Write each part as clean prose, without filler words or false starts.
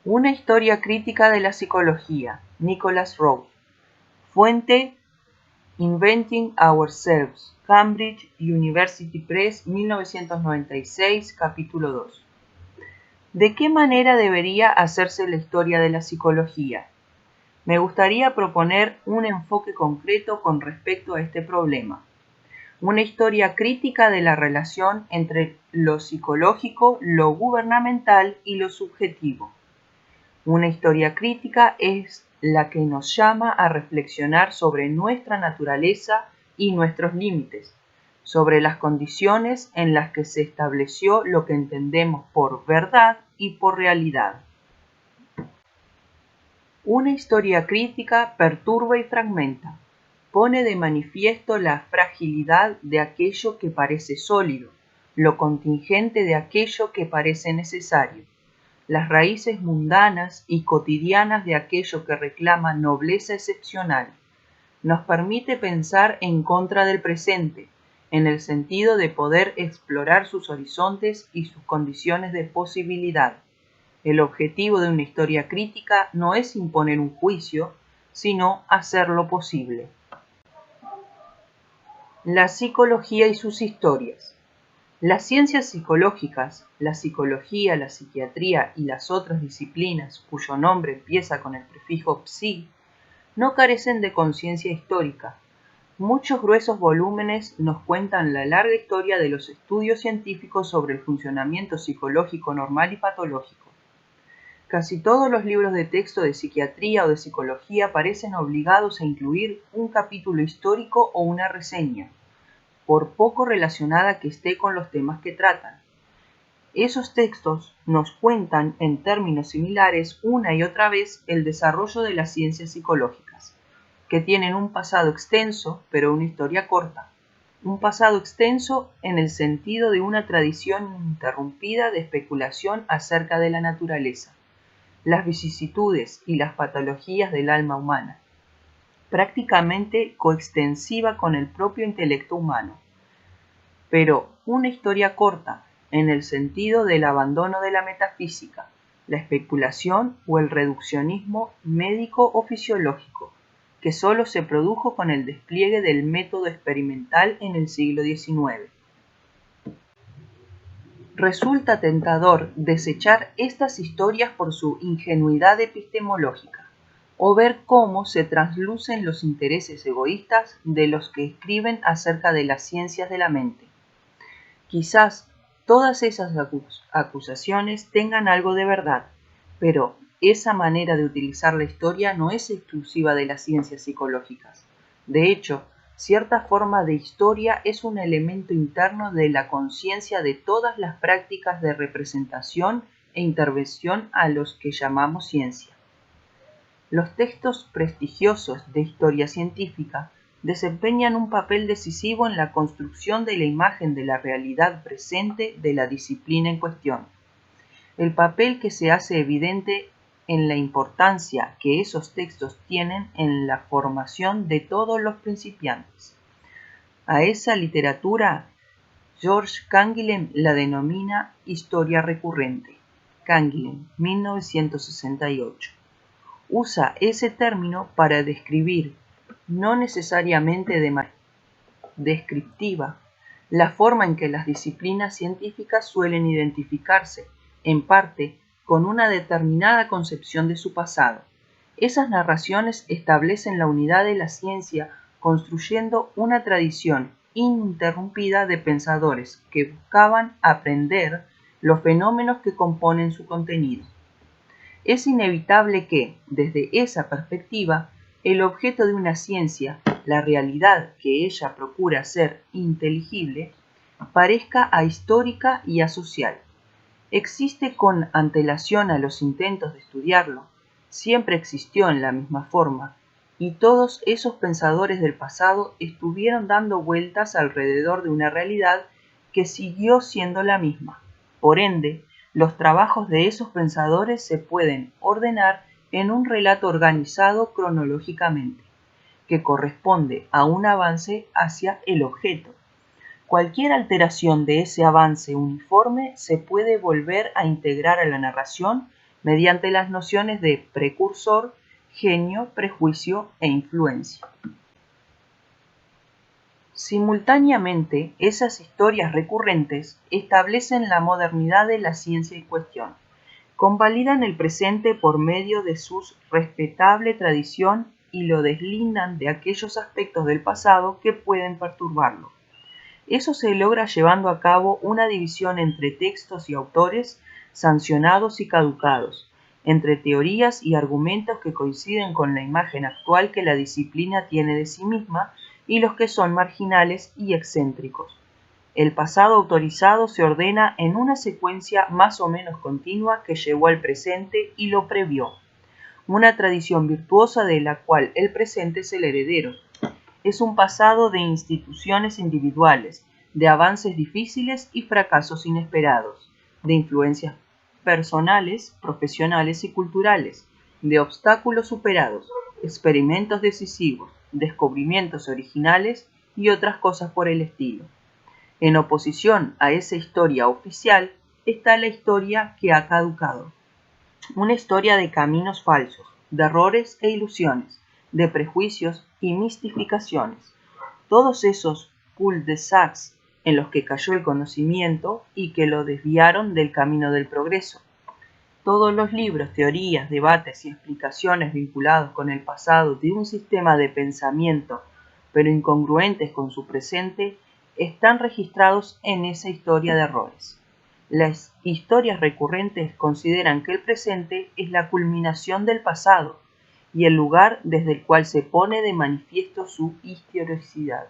Una historia crítica de la psicología, Nicholas Rowe. Fuente: Inventing Ourselves, Cambridge University Press, 1996, capítulo 2. ¿De qué manera debería hacerse la historia de la psicología? Me gustaría proponer un enfoque concreto con respecto a este problema. Una historia crítica de la relación entre lo psicológico, lo gubernamental y lo subjetivo. Una historia crítica es la que nos llama a reflexionar sobre nuestra naturaleza y nuestros límites, sobre las condiciones en las que se estableció lo que entendemos por verdad y por realidad. Una historia crítica perturba y fragmenta, pone de manifiesto la fragilidad de aquello que parece sólido, lo contingente de aquello que parece necesario, las raíces mundanas y cotidianas de aquello que reclama nobleza excepcional. Nos permite pensar en contra del presente, en el sentido de poder explorar sus horizontes y sus condiciones de posibilidad. El objetivo de una historia crítica no es imponer un juicio, sino hacerlo posible. La psicología y sus historias. Las ciencias psicológicas, la psicología, la psiquiatría y las otras disciplinas cuyo nombre empieza con el prefijo psi, no carecen de conciencia histórica. Muchos gruesos volúmenes nos cuentan la larga historia de los estudios científicos sobre el funcionamiento psicológico normal y patológico. Casi todos los libros de texto de psiquiatría o de psicología parecen obligados a incluir un capítulo histórico o una reseña, por poco relacionada que esté con los temas que tratan. Esos textos nos cuentan en términos similares una y otra vez el desarrollo de las ciencias psicológicas, que tienen un pasado extenso pero una historia corta. Un pasado extenso en el sentido de una tradición ininterrumpida de especulación acerca de la naturaleza, las vicisitudes y las patologías del alma humana, prácticamente coextensiva con el propio intelecto humano, pero una historia corta en el sentido del abandono de la metafísica, la especulación o el reduccionismo médico o fisiológico, que solo se produjo con el despliegue del método experimental en el siglo XIX. Resulta tentador desechar estas historias por su ingenuidad epistemológica, o ver cómo se traslucen los intereses egoístas de los que escriben acerca de las ciencias de la mente. Quizás todas esas acusaciones tengan algo de verdad, pero esa manera de utilizar la historia no es exclusiva de las ciencias psicológicas. De hecho, cierta forma de historia es un elemento interno de la conciencia de todas las prácticas de representación e intervención a los que llamamos ciencia. Los textos prestigiosos de historia científica desempeñan un papel decisivo en la construcción de la imagen de la realidad presente de la disciplina en cuestión. El papel que se hace evidente en la importancia que esos textos tienen en la formación de todos los principiantes. A esa literatura, George Canguilhem la denomina historia recurrente. Canguilhem, 1968. Usa ese término para describir, no necesariamente de manera descriptiva, la forma en que las disciplinas científicas suelen identificarse, en parte, con una determinada concepción de su pasado. Esas narraciones establecen la unidad de la ciencia construyendo una tradición ininterrumpida de pensadores que buscaban aprender los fenómenos que componen su contenido. Es inevitable que, desde esa perspectiva, el objeto de una ciencia, la realidad que ella procura ser inteligible, parezca ahistórica y asocial. Existe con antelación a los intentos de estudiarlo, siempre existió en la misma forma, y todos esos pensadores del pasado estuvieron dando vueltas alrededor de una realidad que siguió siendo la misma. Por ende, los trabajos de esos pensadores se pueden ordenar en un relato organizado cronológicamente, que corresponde a un avance hacia el objeto. Cualquier alteración de ese avance uniforme se puede volver a integrar a la narración mediante las nociones de precursor, genio, prejuicio e influencia. Simultáneamente, esas historias recurrentes establecen la modernidad de la ciencia en cuestión, convalidan el presente por medio de su respetable tradición y lo deslindan de aquellos aspectos del pasado que pueden perturbarlo. Eso se logra llevando a cabo una división entre textos y autores sancionados y caducados, entre teorías y argumentos que coinciden con la imagen actual que la disciplina tiene de sí misma y los que son marginales y excéntricos. El pasado autorizado se ordena en una secuencia más o menos continua que llevó al presente y lo previó, una tradición virtuosa de la cual el presente es el heredero. Es un pasado de instituciones individuales, de avances difíciles y fracasos inesperados, de influencias personales, profesionales y culturales, de obstáculos superados, experimentos decisivos, descubrimientos originales y otras cosas por el estilo. En oposición a esa historia oficial está la historia que ha caducado. Una historia de caminos falsos, de errores e ilusiones, de prejuicios y mistificaciones. Todos esos cul-de-sacs en los que cayó el conocimiento y que lo desviaron del camino del progreso. Todos los libros, teorías, debates y explicaciones vinculados con el pasado de un sistema de pensamiento, pero incongruentes con su presente, están registrados en esa historia de errores. Las historias recurrentes consideran que el presente es la culminación del pasado y el lugar desde el cual se pone de manifiesto su historicidad.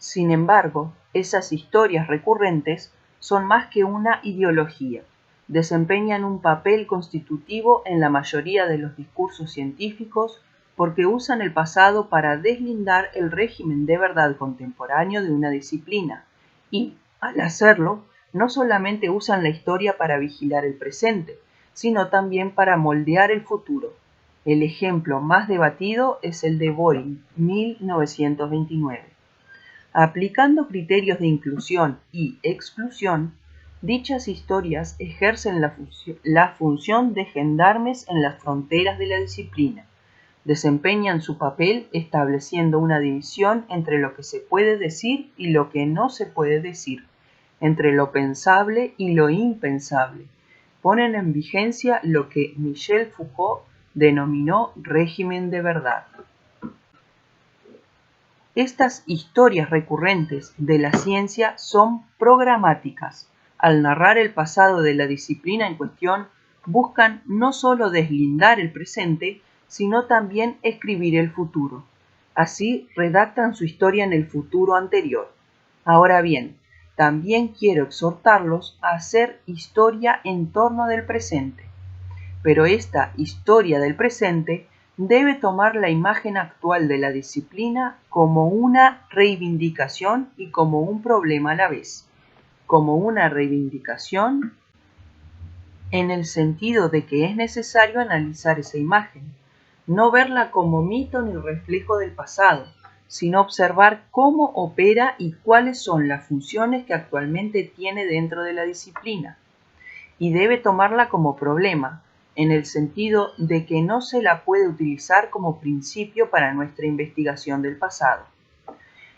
Sin embargo, esas historias recurrentes son más que una ideología. Desempeñan un papel constitutivo en la mayoría de los discursos científicos porque usan el pasado para deslindar el régimen de verdad contemporáneo de una disciplina y, al hacerlo, no solamente usan la historia para vigilar el presente, sino también para moldear el futuro. El ejemplo más debatido es el de Boring, 1929. Aplicando criterios de inclusión y exclusión, dichas historias ejercen la función de gendarmes en las fronteras de la disciplina. Desempeñan su papel estableciendo una división entre lo que se puede decir y lo que no se puede decir, entre lo pensable y lo impensable. Ponen en vigencia lo que Michel Foucault denominó régimen de verdad. Estas historias recurrentes de la ciencia son programáticas. Al narrar el pasado de la disciplina en cuestión, buscan no solo deslindar el presente, sino también escribir el futuro. Así redactan su historia en el futuro anterior. Ahora bien, también quiero exhortarlos a hacer historia en torno del presente. Pero esta historia del presente debe tomar la imagen actual de la disciplina como una reivindicación y como un problema a la vez. Como una reivindicación en el sentido de que es necesario analizar esa imagen, no verla como mito ni reflejo del pasado, sino observar cómo opera y cuáles son las funciones que actualmente tiene dentro de la disciplina. Y debe tomarla como problema, en el sentido de que no se la puede utilizar como principio para nuestra investigación del pasado.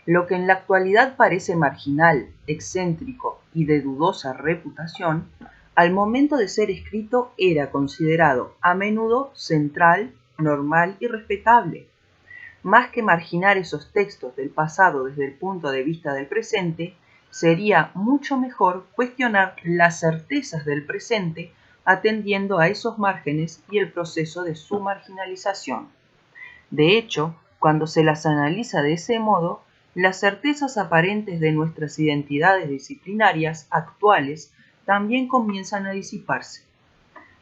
Lo que en la actualidad parece marginal, excéntrico y de dudosa reputación, al momento de ser escrito era considerado a menudo central, normal y respetable. Más que marginar esos textos del pasado desde el punto de vista del presente, sería mucho mejor cuestionar las certezas del presente atendiendo a esos márgenes y el proceso de su marginalización. De hecho, cuando se las analiza de ese modo, las certezas aparentes de nuestras identidades disciplinarias actuales también comienzan a disiparse.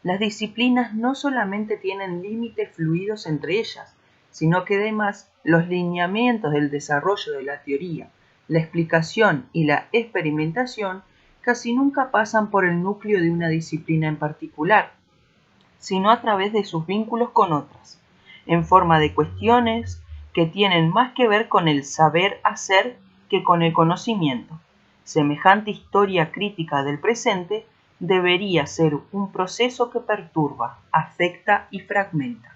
Las disciplinas no solamente tienen límites fluidos entre ellas, sino que además los lineamientos del desarrollo de la teoría, la explicación y la experimentación casi nunca pasan por el núcleo de una disciplina en particular, sino a través de sus vínculos con otras, en forma de cuestiones que tienen más que ver con el saber hacer que con el conocimiento. Semejante historia crítica del presente debería ser un proceso que perturba, afecta y fragmenta.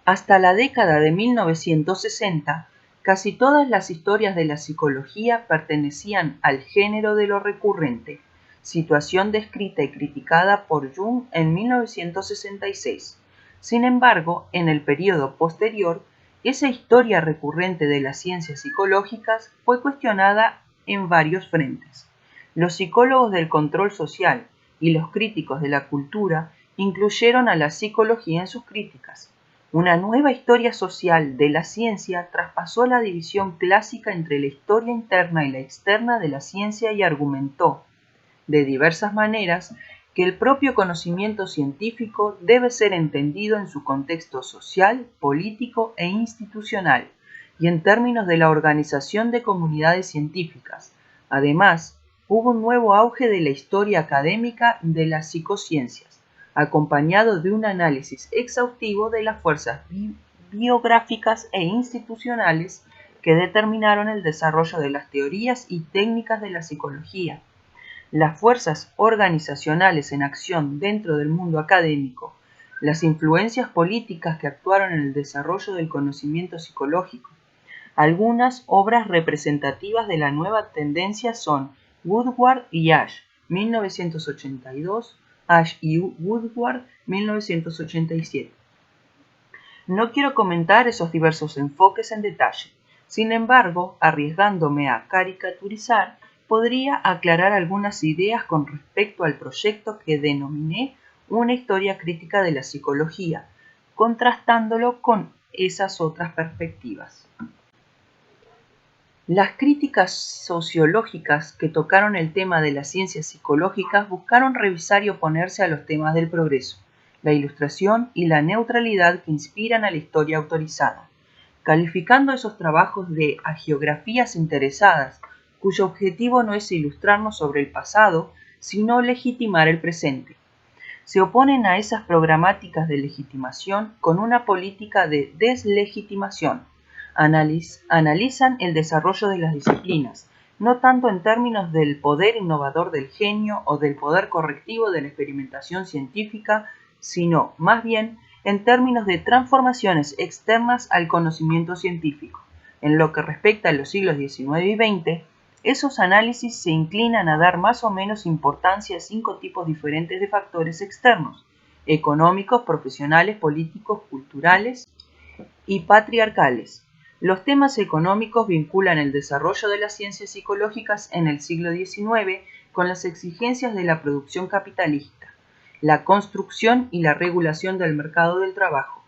Hasta la década de 1960, casi todas las historias de la psicología pertenecían al género de lo recurrente, situación descrita y criticada por Jung en 1966. Sin embargo, en el periodo posterior, esa historia recurrente de las ciencias psicológicas fue cuestionada en varios frentes. Los psicólogos del control social y los críticos de la cultura incluyeron a la psicología en sus críticas. Una nueva historia social de la ciencia traspasó la división clásica entre la historia interna y la externa de la ciencia y argumentó, de diversas maneras, que el propio conocimiento científico debe ser entendido en su contexto social, político e institucional, y en términos de la organización de comunidades científicas. Además, hubo un nuevo auge de la historia académica de las psicociencias, acompañado de un análisis exhaustivo de las fuerzas biográficas e institucionales que determinaron el desarrollo de las teorías y técnicas de la psicología. Las fuerzas organizacionales en acción dentro del mundo académico, las influencias políticas que actuaron en el desarrollo del conocimiento psicológico. Algunas obras representativas de la nueva tendencia son Woodward y Ash, 1982, Ash y Woodward, 1987. No quiero comentar esos diversos enfoques en detalle. Sin embargo, arriesgándome a caricaturizar, podría aclarar algunas ideas con respecto al proyecto que denominé una historia crítica de la psicología, contrastándolo con esas otras perspectivas. Las críticas sociológicas que tocaron el tema de las ciencias psicológicas buscaron revisar y oponerse a los temas del progreso, la ilustración y la neutralidad que inspiran a la historia autorizada, calificando esos trabajos de hagiografías interesadas, cuyo objetivo no es ilustrarnos sobre el pasado, sino legitimar el presente. Se oponen a esas programáticas de legitimación con una política de deslegitimación. Analizan el desarrollo de las disciplinas, no tanto en términos del poder innovador del genio o del poder correctivo de la experimentación científica, sino más bien en términos de transformaciones externas al conocimiento científico. En lo que respecta a los siglos XIX y XX, esos análisis se inclinan a dar más o menos importancia a 5 tipos diferentes de factores externos: económicos, profesionales, políticos, culturales y patriarcales. Los temas económicos vinculan el desarrollo de las ciencias psicológicas en el siglo XIX con las exigencias de la producción capitalista, la construcción y la regulación del mercado del trabajo,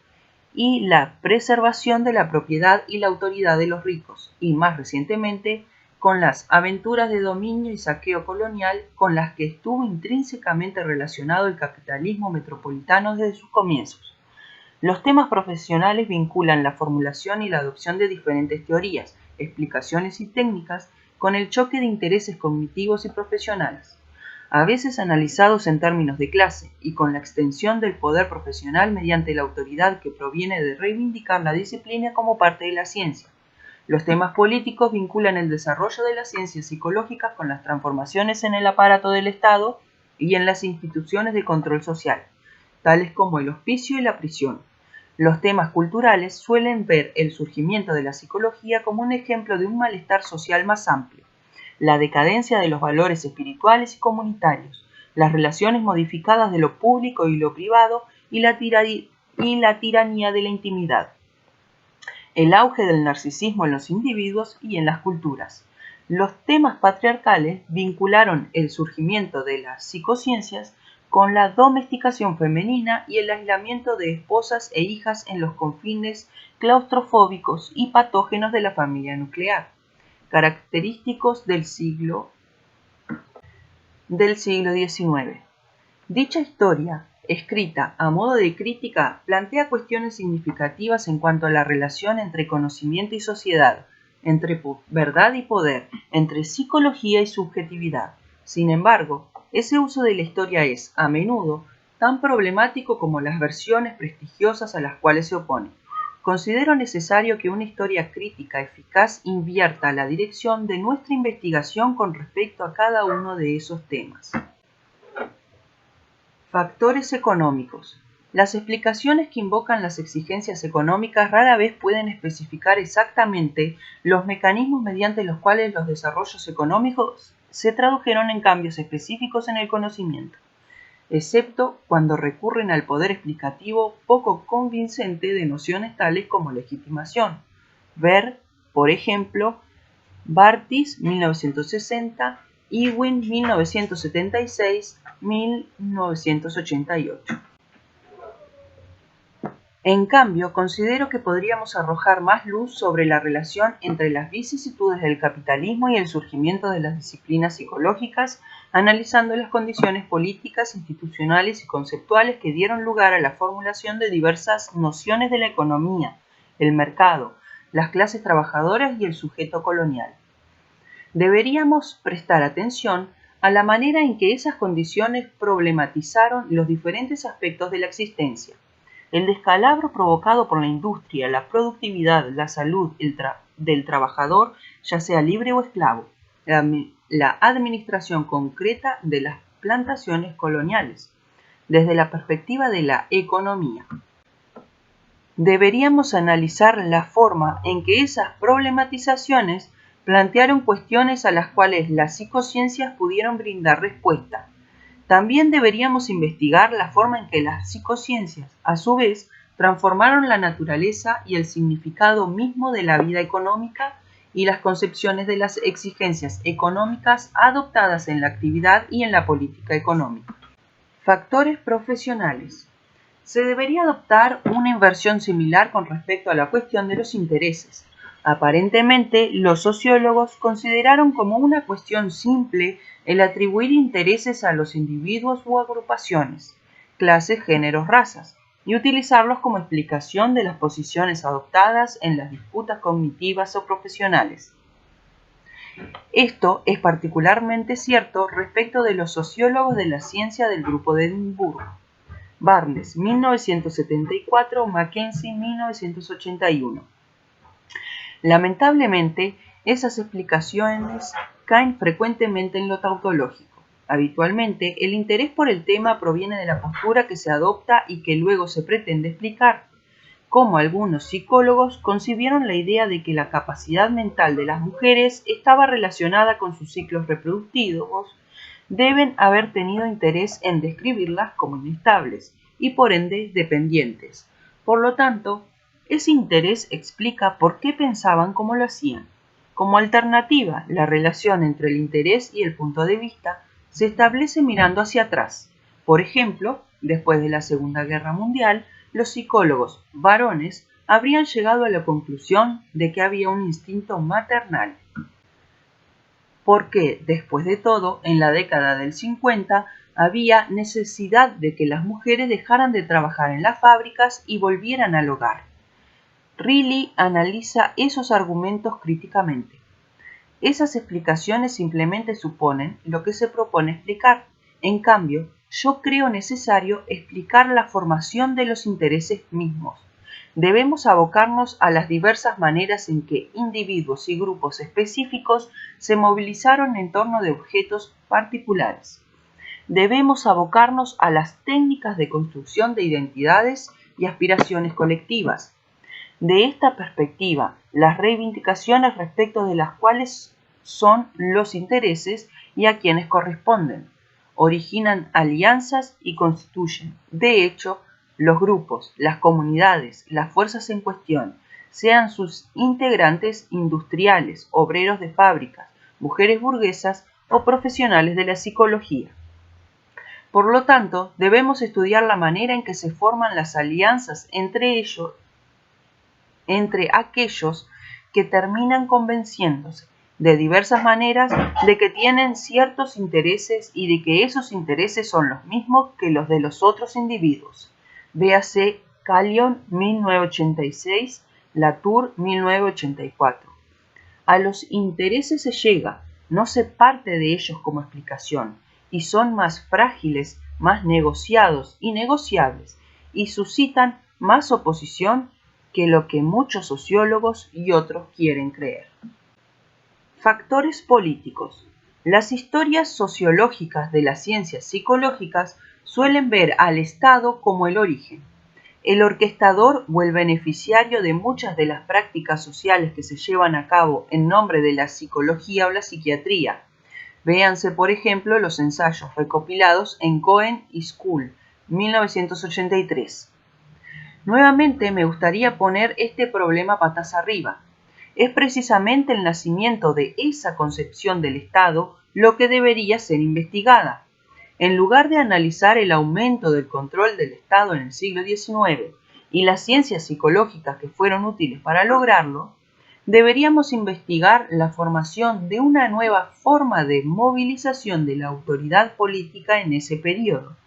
y la preservación de la propiedad y la autoridad de los ricos, y más recientemente con las aventuras de dominio y saqueo colonial con las que estuvo intrínsecamente relacionado el capitalismo metropolitano desde sus comienzos. Los temas profesionales vinculan la formulación y la adopción de diferentes teorías, explicaciones y técnicas con el choque de intereses cognitivos y profesionales, a veces analizados en términos de clase y con la extensión del poder profesional mediante la autoridad que proviene de reivindicar la disciplina como parte de la ciencia. Los temas políticos vinculan el desarrollo de las ciencias psicológicas con las transformaciones en el aparato del Estado y en las instituciones de control social, tales como el hospicio y la prisión. Los temas culturales suelen ver el surgimiento de la psicología como un ejemplo de un malestar social más amplio, la decadencia de los valores espirituales y comunitarios, las relaciones modificadas de lo público y lo privado y la tiranía de la intimidad, el auge del narcisismo en los individuos y en las culturas. Los temas patriarcales vincularon el surgimiento de las psicociencias con la domesticación femenina y el aislamiento de esposas e hijas en los confines claustrofóbicos y patógenos de la familia nuclear, característicos del siglo XIX. Dicha historia, escrita a modo de crítica, plantea cuestiones significativas en cuanto a la relación entre conocimiento y sociedad, entre verdad y poder, entre psicología y subjetividad. Sin embargo, ese uso de la historia es, a menudo, tan problemático como las versiones prestigiosas a las cuales se opone. considero necesario que una historia crítica eficaz invierta la dirección de nuestra investigación con respecto a cada uno de esos temas. Factores económicos. Las explicaciones que invocan las exigencias económicas rara vez pueden especificar exactamente los mecanismos mediante los cuales los desarrollos económicos se tradujeron en cambios específicos en el conocimiento, excepto cuando recurren al poder explicativo poco convincente de nociones tales como legitimación. Ver, por ejemplo, Bartis, 1960, Ewing, 1976, 1988. En cambio, considero que podríamos arrojar más luz sobre la relación entre las vicisitudes del capitalismo y el surgimiento de las disciplinas psicológicas, analizando las condiciones políticas, institucionales y conceptuales que dieron lugar a la formulación de diversas nociones de la economía, el mercado, las clases trabajadoras y el sujeto colonial. Deberíamos prestar atención a la manera en que esas condiciones problematizaron los diferentes aspectos de la existencia. El descalabro provocado por la industria, la productividad, la salud del trabajador, ya sea libre o esclavo, la administración concreta de las plantaciones coloniales, desde la perspectiva de la economía. Deberíamos analizar la forma en que esas problematizaciones plantearon cuestiones a las cuales las psicociencias pudieron brindar respuesta. También deberíamos investigar la forma en que las psicociencias, a su vez, transformaron la naturaleza y el significado mismo de la vida económica y las concepciones de las exigencias económicas adoptadas en la actividad y en la política económica. Factores profesionales. Se debería adoptar una inversión similar con respecto a la cuestión de los intereses. Aparentemente, los sociólogos consideraron como una cuestión simple el atribuir intereses a los individuos u agrupaciones, clases, géneros, razas, y utilizarlos como explicación de las posiciones adoptadas en las disputas cognitivas o profesionales. Esto es particularmente cierto respecto de los sociólogos de la ciencia del Grupo de Edimburgo. Barnes, 1974, Mackenzie, 1981. Lamentablemente, esas explicaciones caen frecuentemente en lo tautológico. Habitualmente, el interés por el tema proviene de la postura que se adopta y que luego se pretende explicar. Como algunos psicólogos concibieron la idea de que la capacidad mental de las mujeres estaba relacionada con sus ciclos reproductivos, deben haber tenido interés en describirlas como inestables y por ende dependientes. Por lo tanto, ese interés explica por qué pensaban como lo hacían. Como alternativa, la relación entre el interés y el punto de vista se establece mirando hacia atrás. Por ejemplo, después de la Segunda Guerra Mundial, los psicólogos varones habrían llegado a la conclusión de que había un instinto maternal. Porque, después de todo, en la década del 50 había necesidad de que las mujeres dejaran de trabajar en las fábricas y volvieran al hogar. Riley analiza esos argumentos críticamente. Esas explicaciones simplemente suponen lo que se propone explicar. En cambio, yo creo necesario explicar la formación de los intereses mismos. Debemos abocarnos a las diversas maneras en que individuos y grupos específicos se movilizaron en torno de objetos particulares. Debemos abocarnos a las técnicas de construcción de identidades y aspiraciones colectivas. De esta perspectiva, las reivindicaciones respecto de las cuales son los intereses y a quienes corresponden, originan alianzas y constituyen, de hecho, los grupos, las comunidades, las fuerzas en cuestión, sean sus integrantes industriales, obreros de fábricas, mujeres burguesas o profesionales de la psicología. Por lo tanto, debemos estudiar la manera en que se forman las alianzas entre aquellos que terminan convenciéndose de diversas maneras de que tienen ciertos intereses y de que esos intereses son los mismos que los de los otros individuos. Véase Callion, 1986, Latour, 1984. A los intereses se llega, no se parte de ellos como explicación, y son más frágiles, más negociados y negociables, y suscitan más oposición que lo que muchos sociólogos y otros quieren creer. Factores políticos. Las historias sociológicas de las ciencias psicológicas suelen ver al Estado como el origen, el orquestador o el beneficiario de muchas de las prácticas sociales que se llevan a cabo en nombre de la psicología o la psiquiatría. Véanse, por ejemplo, los ensayos recopilados en Cohen y School, 1983. Nuevamente me gustaría poner este problema patas arriba. Es precisamente el nacimiento de esa concepción del Estado lo que debería ser investigada. En lugar de analizar el aumento del control del Estado en el siglo XIX y las ciencias psicológicas que fueron útiles para lograrlo, deberíamos investigar la formación de una nueva forma de movilización de la autoridad política en ese periodo.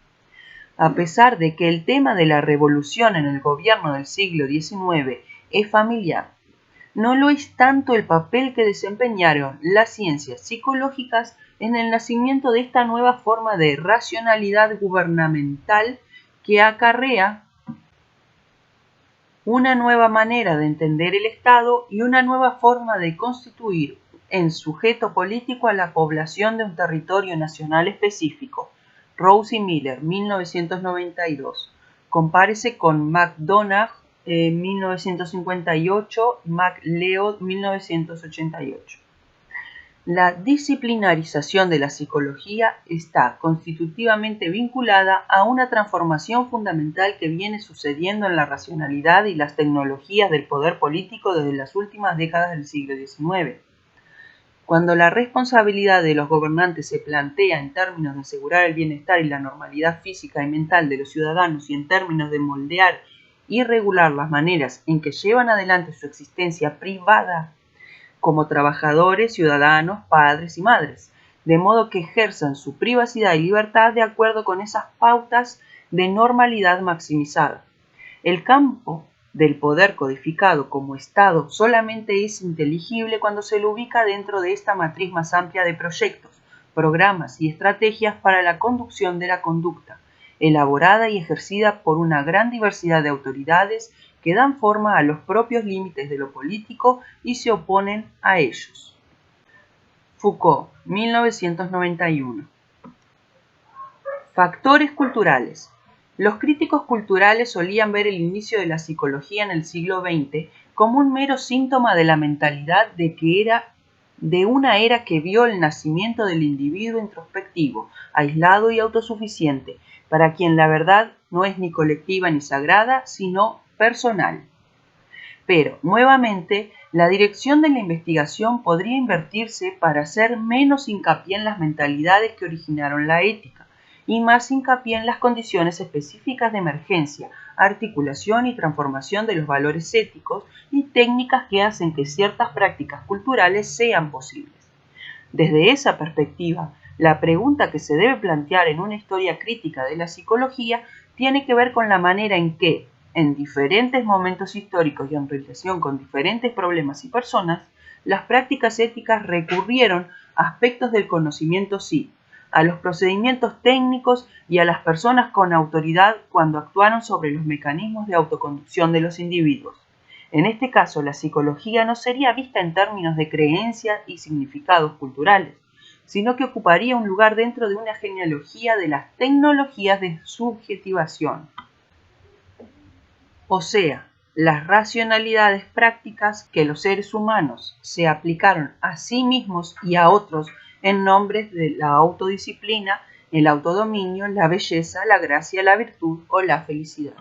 A pesar de que el tema de la revolución en el gobierno del siglo XIX es familiar, no lo es tanto el papel que desempeñaron las ciencias psicológicas en el nacimiento de esta nueva forma de racionalidad gubernamental que acarrea una nueva manera de entender el Estado y una nueva forma de constituir en sujeto político a la población de un territorio nacional específico. Rose y Miller, 1992. Compárese con McDonough, 1958, MacLeod, 1988. La disciplinarización de la psicología está constitutivamente vinculada a una transformación fundamental que viene sucediendo en la racionalidad y las tecnologías del poder político desde las últimas décadas del siglo XIX. Cuando la responsabilidad de los gobernantes se plantea en términos de asegurar el bienestar y la normalidad física y mental de los ciudadanos y en términos de moldear y regular las maneras en que llevan adelante su existencia privada, como trabajadores, ciudadanos, padres y madres, de modo que ejerzan su privacidad y libertad de acuerdo con esas pautas de normalidad maximizada. El campo del poder codificado como Estado solamente es inteligible cuando se lo ubica dentro de esta matriz más amplia de proyectos, programas y estrategias para la conducción de la conducta, elaborada y ejercida por una gran diversidad de autoridades que dan forma a los propios límites de lo político y se oponen a ellos. Foucault, 1991. Factores culturales. Los críticos culturales solían ver el inicio de la psicología en el siglo XX como un mero síntoma de la mentalidad de una era que vio el nacimiento del individuo introspectivo, aislado y autosuficiente, para quien la verdad no es ni colectiva ni sagrada, sino personal. Pero, nuevamente, la dirección de la investigación podría invertirse para hacer menos hincapié en las mentalidades que originaron la ética y más hincapié en las condiciones específicas de emergencia, articulación y transformación de los valores éticos y técnicas que hacen que ciertas prácticas culturales sean posibles. Desde esa perspectiva, la pregunta que se debe plantear en una historia crítica de la psicología tiene que ver con la manera en que, en diferentes momentos históricos y en relación con diferentes problemas y personas, las prácticas éticas recurrieron a aspectos del conocimiento sí, a los procedimientos técnicos y a las personas con autoridad cuando actuaron sobre los mecanismos de autoconducción de los individuos. En este caso, la psicología no sería vista en términos de creencias y significados culturales, sino que ocuparía un lugar dentro de una genealogía de las tecnologías de subjetivación. O sea, las racionalidades prácticas que los seres humanos se aplicaron a sí mismos y a otros en nombre de la autodisciplina, el autodominio, la belleza, la gracia, la virtud o la felicidad.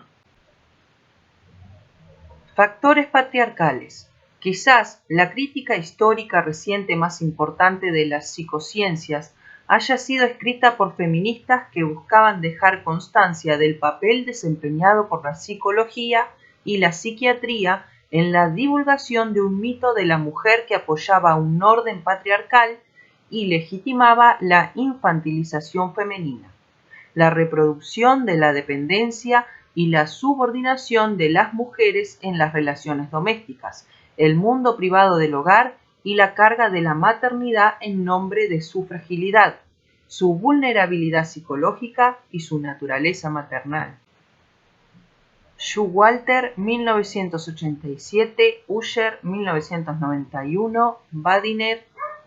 Factores patriarcales. Quizás la crítica histórica reciente más importante de las psicociencias haya sido escrita por feministas que buscaban dejar constancia del papel desempeñado por la psicología y la psiquiatría en la divulgación de un mito de la mujer que apoyaba un orden patriarcal y legitimaba la infantilización femenina, la reproducción de la dependencia y la subordinación de las mujeres en las relaciones domésticas, el mundo privado del hogar y la carga de la maternidad en nombre de su fragilidad, su vulnerabilidad psicológica y su naturaleza maternal. Showalter 1987, Usher 1991,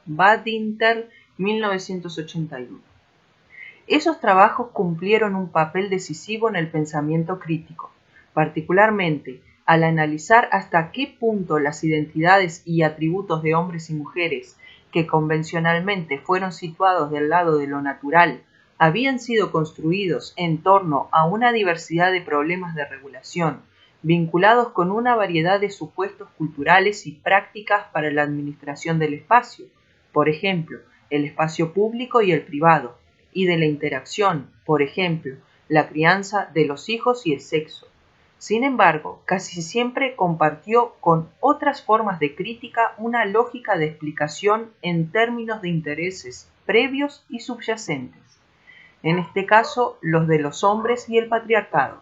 Badinter 1981. Esos trabajos cumplieron un papel decisivo en el pensamiento crítico, particularmente al analizar hasta qué punto las identidades y atributos de hombres y mujeres que convencionalmente fueron situados del lado de lo natural habían sido construidos en torno a una diversidad de problemas de regulación, vinculados con una variedad de supuestos culturales y prácticas para la administración del espacio, por ejemplo, el espacio público y el privado, y de la interacción, por ejemplo, la crianza de los hijos y el sexo. Sin embargo, casi siempre compartió con otras formas de crítica una lógica de explicación en términos de intereses previos y subyacentes, en este caso los de los hombres y el patriarcado.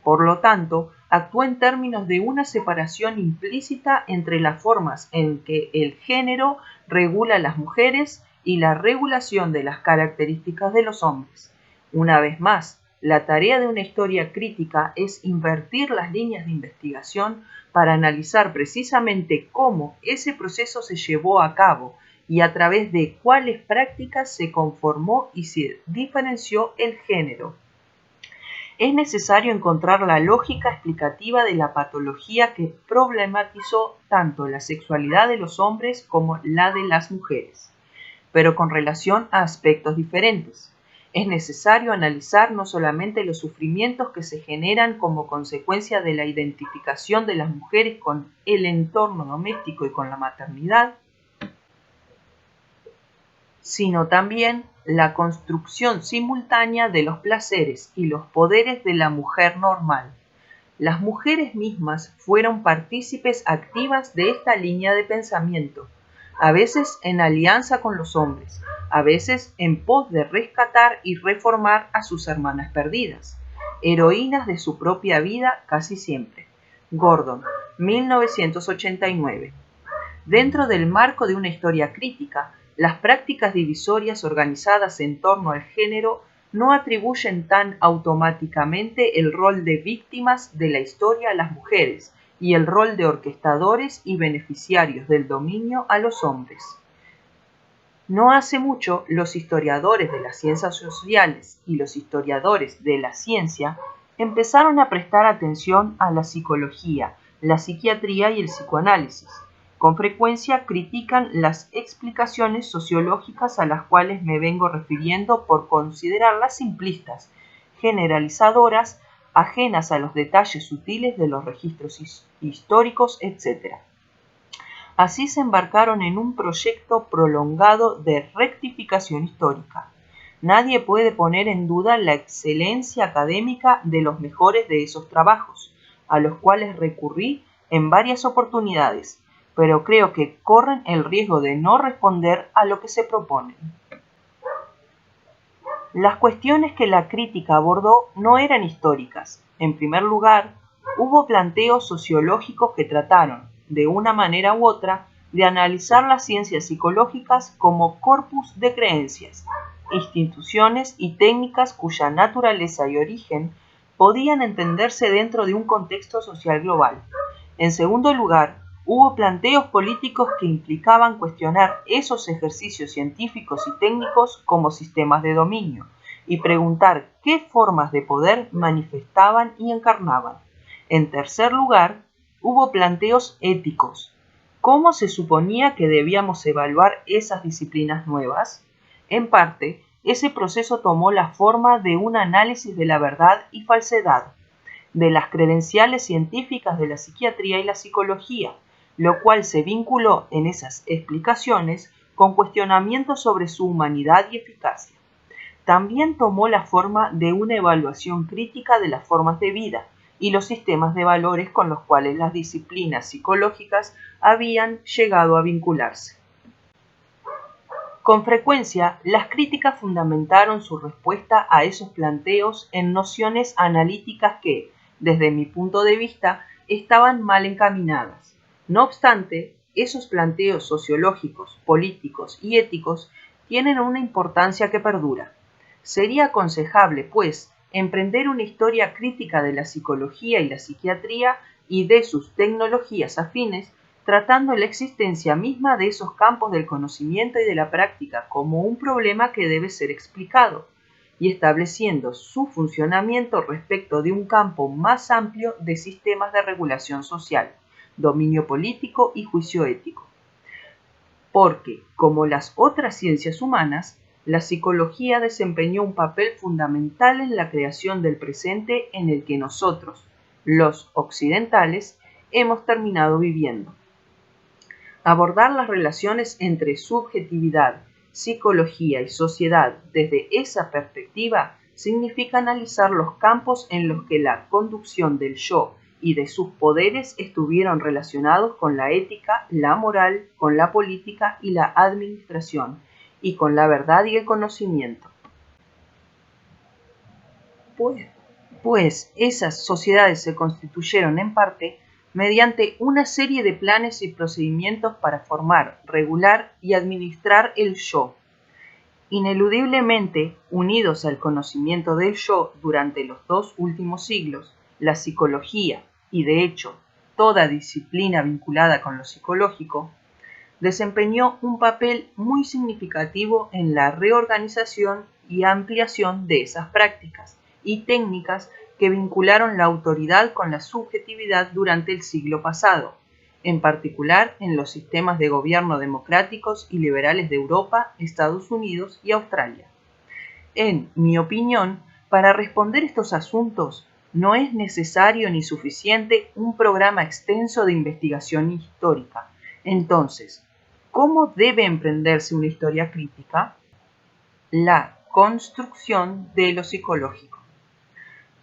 Por lo tanto, actuó en términos de una separación implícita entre las formas en que el género regula a las mujeres y la regulación de las características de los hombres. Una vez más, la tarea de una historia crítica es invertir las líneas de investigación para analizar precisamente cómo ese proceso se llevó a cabo y a través de cuáles prácticas se conformó y se diferenció el género. Es necesario encontrar la lógica explicativa de la patología que problematizó tanto la sexualidad de los hombres como la de las mujeres, pero con relación a aspectos diferentes. Es necesario analizar no solamente los sufrimientos que se generan como consecuencia de la identificación de las mujeres con el entorno doméstico y con la maternidad, sino también la construcción simultánea de los placeres y los poderes de la mujer normal. Las mujeres mismas fueron partícipes activas de esta línea de pensamiento, a veces en alianza con los hombres, a veces en pos de rescatar y reformar a sus hermanas perdidas, heroínas de su propia vida casi siempre. Gordon, 1989. Dentro del marco de una historia crítica, las prácticas divisorias organizadas en torno al género no atribuyen tan automáticamente el rol de víctimas de la historia a las mujeres y el rol de orquestadores y beneficiarios del dominio a los hombres. No hace mucho, los historiadores de las ciencias sociales y los historiadores de la ciencia empezaron a prestar atención a la psicología, la psiquiatría y el psicoanálisis. Con frecuencia critican las explicaciones sociológicas a las cuales me vengo refiriendo por considerarlas simplistas, generalizadoras, ajenas a los detalles sutiles de los registros históricos, etc. Así se embarcaron en un proyecto prolongado de rectificación histórica. Nadie puede poner en duda la excelencia académica de los mejores de esos trabajos, a los cuales recurrí en varias oportunidades, pero creo que corren el riesgo de no responder a lo que se proponen. Las cuestiones que la crítica abordó no eran históricas. En primer lugar, hubo planteos sociológicos que trataron, de una manera u otra, de analizar las ciencias psicológicas como corpus de creencias, instituciones y técnicas cuya naturaleza y origen podían entenderse dentro de un contexto social global. En segundo lugar, hubo planteos políticos que implicaban cuestionar esos ejercicios científicos y técnicos como sistemas de dominio y preguntar qué formas de poder manifestaban y encarnaban. En tercer lugar, hubo planteos éticos. ¿Cómo se suponía que debíamos evaluar esas disciplinas nuevas? En parte, ese proceso tomó la forma de un análisis de la verdad y falsedad, de las credenciales científicas de la psiquiatría y la psicología, lo cual se vinculó en esas explicaciones con cuestionamientos sobre su humanidad y eficacia. También tomó la forma de una evaluación crítica de las formas de vida y los sistemas de valores con los cuales las disciplinas psicológicas habían llegado a vincularse. Con frecuencia, las críticas fundamentaron su respuesta a esos planteos en nociones analíticas que, desde mi punto de vista, estaban mal encaminadas. No obstante, esos planteos sociológicos, políticos y éticos tienen una importancia que perdura. Sería aconsejable, pues, emprender una historia crítica de la psicología y la psiquiatría y de sus tecnologías afines, tratando la existencia misma de esos campos del conocimiento y de la práctica como un problema que debe ser explicado, y estableciendo su funcionamiento respecto de un campo más amplio de sistemas de regulación social, dominio político y juicio ético. Porque, como las otras ciencias humanas, la psicología desempeñó un papel fundamental en la creación del presente en el que nosotros, los occidentales, hemos terminado viviendo. Abordar las relaciones entre subjetividad, psicología y sociedad desde esa perspectiva significa analizar los campos en los que la conducción del yo y de sus poderes estuvieron relacionados con la ética, la moral, con la política y la administración, y con la verdad y el conocimiento. Pues esas sociedades se constituyeron en parte mediante una serie de planes y procedimientos para formar, regular y administrar el yo. Ineludiblemente unidos al conocimiento del yo durante los 2 últimos siglos, la psicología, y de hecho toda disciplina vinculada con lo psicológico, desempeñó un papel muy significativo en la reorganización y ampliación de esas prácticas y técnicas que vincularon la autoridad con la subjetividad durante el siglo pasado, en particular en los sistemas de gobierno democráticos y liberales de Europa, Estados Unidos y Australia. En mi opinión, para responder estos asuntos no es necesario ni suficiente un programa extenso de investigación histórica. Entonces, ¿cómo debe emprenderse una historia crítica? La construcción de lo psicológico.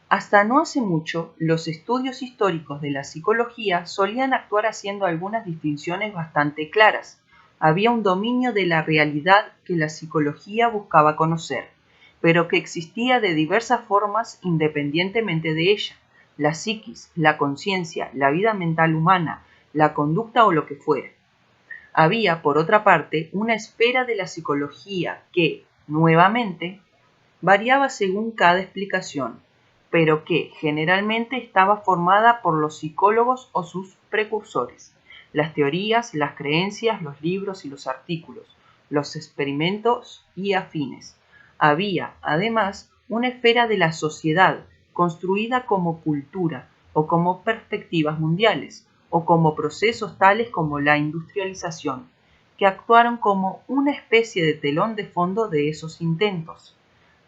Hasta no hace mucho, los estudios históricos de la psicología solían actuar haciendo algunas distinciones bastante claras. Había un dominio de la realidad que la psicología buscaba conocer, pero que existía de diversas formas independientemente de ella. La psiquis, la conciencia, la vida mental humana, la conducta o lo que fuera. Había, por otra parte, una esfera de la psicología que, nuevamente, variaba según cada explicación, pero que generalmente estaba formada por los psicólogos o sus precursores, las teorías, las creencias, los libros y los artículos, los experimentos y afines. Había, además, una esfera de la sociedad construida como cultura o como perspectivas mundiales, o como procesos tales como la industrialización, que actuaron como una especie de telón de fondo de esos intentos.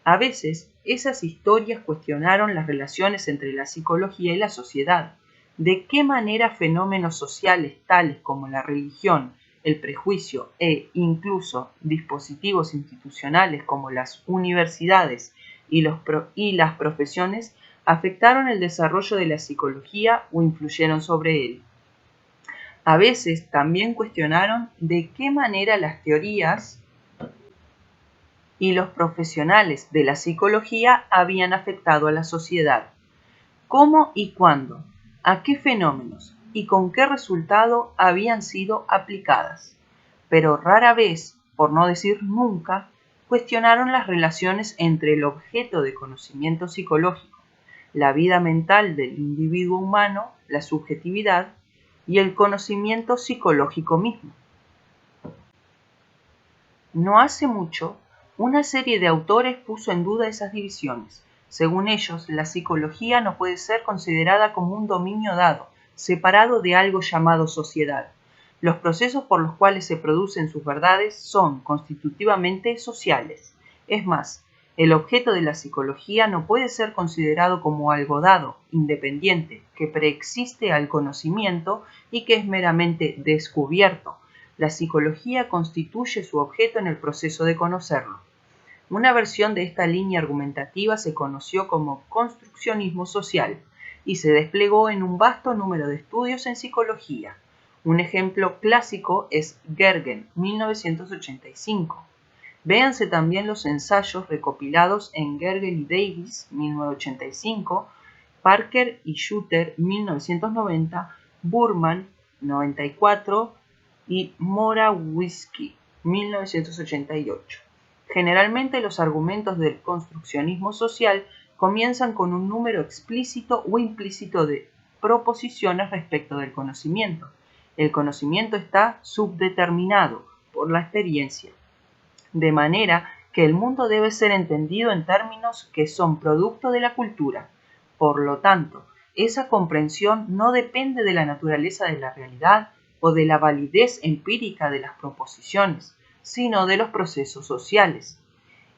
A veces, esas historias cuestionaron las relaciones entre la psicología y la sociedad. ¿De qué manera fenómenos sociales tales como la religión, el prejuicio e incluso dispositivos institucionales como las universidades y las profesiones afectaron el desarrollo de la psicología o influyeron sobre él? A veces también cuestionaron de qué manera las teorías y los profesionales de la psicología habían afectado a la sociedad. ¿Cómo y cuándo? ¿A qué fenómenos? ¿Y con qué resultado habían sido aplicadas? Pero rara vez, por no decir nunca, cuestionaron las relaciones entre el objeto de conocimiento psicológico, la vida mental del individuo humano, la subjetividad, y el conocimiento psicológico mismo. No hace mucho, una serie de autores puso en duda esas divisiones. Según ellos, la psicología no puede ser considerada como un dominio dado, separado de algo llamado sociedad. Los procesos por los cuales se producen sus verdades son constitutivamente sociales. Es más, el objeto de la psicología no puede ser considerado como algo dado, independiente, que preexiste al conocimiento y que es meramente descubierto. La psicología constituye su objeto en el proceso de conocerlo. Una versión de esta línea argumentativa se conoció como construccionismo social y se desplegó en un vasto número de estudios en psicología. Un ejemplo clásico es Gergen, 1985. Véanse también los ensayos recopilados en Gergen y Davis, 1985, Parker y Schutter, 1990, Burman, 94, y Morawiecki, 1988. Generalmente los argumentos del construccionismo social comienzan con un número explícito o implícito de proposiciones respecto del conocimiento. El conocimiento está subdeterminado por la experiencia, de manera que el mundo debe ser entendido en términos que son producto de la cultura. Por lo tanto, esa comprensión no depende de la naturaleza de la realidad o de la validez empírica de las proposiciones, sino de los procesos sociales.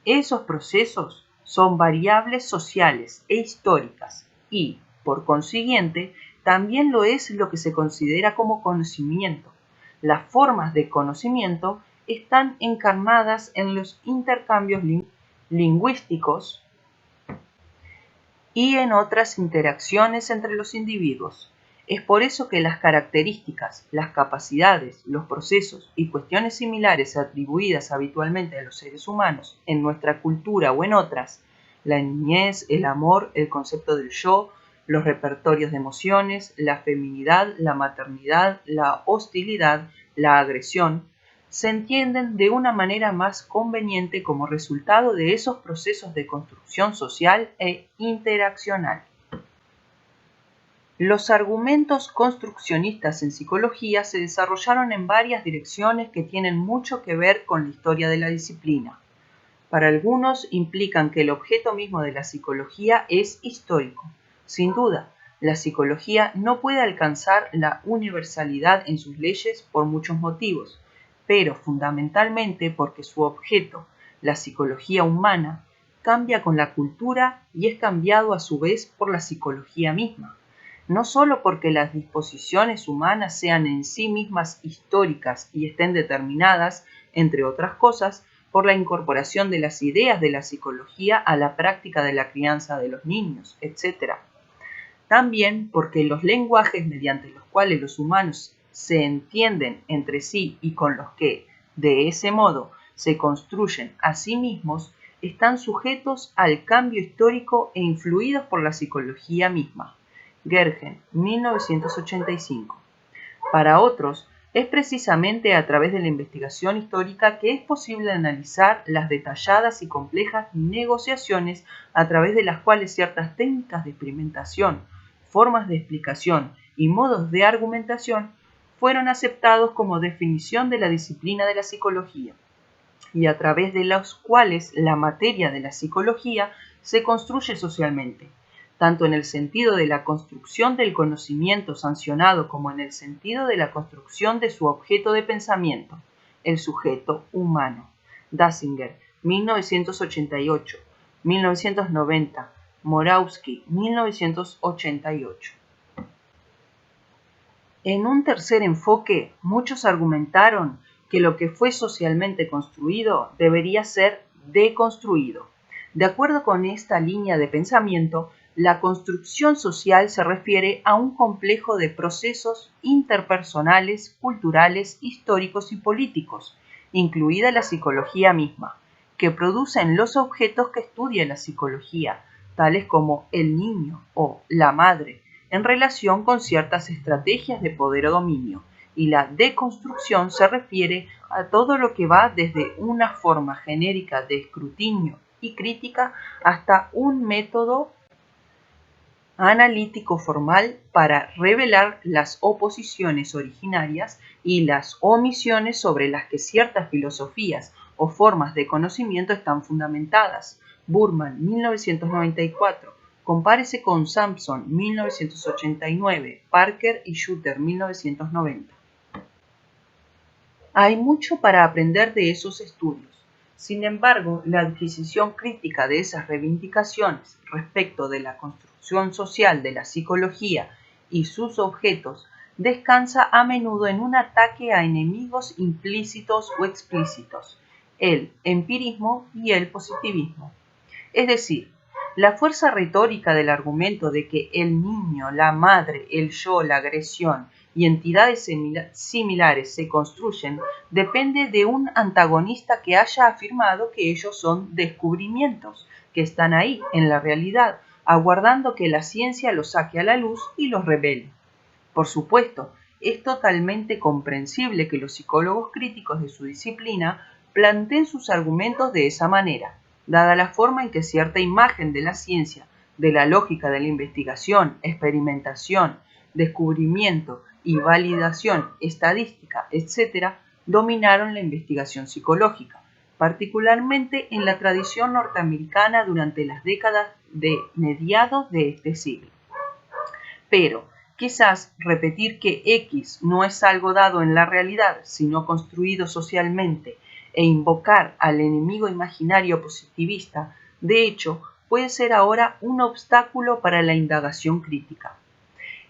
Esos procesos son variables sociales e históricas y, por consiguiente, también lo es lo que se considera como conocimiento. Las formas de conocimiento están encarnadas en los intercambios lingüísticos y en otras interacciones entre los individuos. Es por eso que las características, las capacidades, los procesos y cuestiones similares atribuidas habitualmente a los seres humanos en nuestra cultura o en otras, la niñez, el amor, el concepto del yo, los repertorios de emociones, la feminidad, la maternidad, la hostilidad, la agresión, se entienden de una manera más conveniente como resultado de esos procesos de construcción social e interaccional. Los argumentos construccionistas en psicología se desarrollaron en varias direcciones que tienen mucho que ver con la historia de la disciplina. Para algunos implican que el objeto mismo de la psicología es histórico. Sin duda, la psicología no puede alcanzar la universalidad en sus leyes por muchos motivos, pero fundamentalmente porque su objeto, la psicología humana, cambia con la cultura y es cambiado a su vez por la psicología misma. No solo porque las disposiciones humanas sean en sí mismas históricas y estén determinadas, entre otras cosas, por la incorporación de las ideas de la psicología a la práctica de la crianza de los niños, etc. También porque los lenguajes mediante los cuales los humanos se entienden entre sí y con los que, de ese modo, se construyen a sí mismos, están sujetos al cambio histórico e influidos por la psicología misma. Gergen, 1985. Para otros, es precisamente a través de la investigación histórica que es posible analizar las detalladas y complejas negociaciones a través de las cuales ciertas técnicas de experimentación, formas de explicación y modos de argumentación fueron aceptados como definición de la disciplina de la psicología, y a través de los cuales la materia de la psicología se construye socialmente, tanto en el sentido de la construcción del conocimiento sancionado como en el sentido de la construcción de su objeto de pensamiento, el sujeto humano. Dassinger, 1988, 1990, Morawski, 1988. En un tercer enfoque, muchos argumentaron que lo que fue socialmente construido debería ser deconstruido. De acuerdo con esta línea de pensamiento, la construcción social se refiere a un complejo de procesos interpersonales, culturales, históricos y políticos, incluida la psicología misma, que producen los objetos que estudia la psicología, tales como el niño o la madre, en relación con ciertas estrategias de poder o dominio, y la deconstrucción se refiere a todo lo que va desde una forma genérica de escrutinio y crítica hasta un método analítico formal para revelar las oposiciones originarias y las omisiones sobre las que ciertas filosofías o formas de conocimiento están fundamentadas. Burman, 1994. Compárese con Sampson, 1989, Parker y Shooter, 1990. Hay mucho para aprender de esos estudios. Sin embargo, la adquisición crítica de esas reivindicaciones respecto de la construcción social de la psicología y sus objetos descansa a menudo en un ataque a enemigos implícitos o explícitos, el empirismo y el positivismo. Es decir, la fuerza retórica del argumento de que el niño, la madre, el yo, la agresión y entidades similares se construyen depende de un antagonista que haya afirmado que ellos son descubrimientos, que están ahí, en la realidad, aguardando que la ciencia los saque a la luz y los revele. Por supuesto, es totalmente comprensible que los psicólogos críticos de su disciplina planteen sus argumentos de esa manera, dada la forma en que cierta imagen de la ciencia de la lógica de la investigación, experimentación, descubrimiento y validación estadística, etc., dominaron la investigación psicológica, particularmente en la tradición norteamericana durante las décadas de mediados de este siglo. Pero quizás repetir que X no es algo dado en la realidad, sino construido socialmente, e invocar al enemigo imaginario positivista, de hecho, puede ser ahora un obstáculo para la indagación crítica.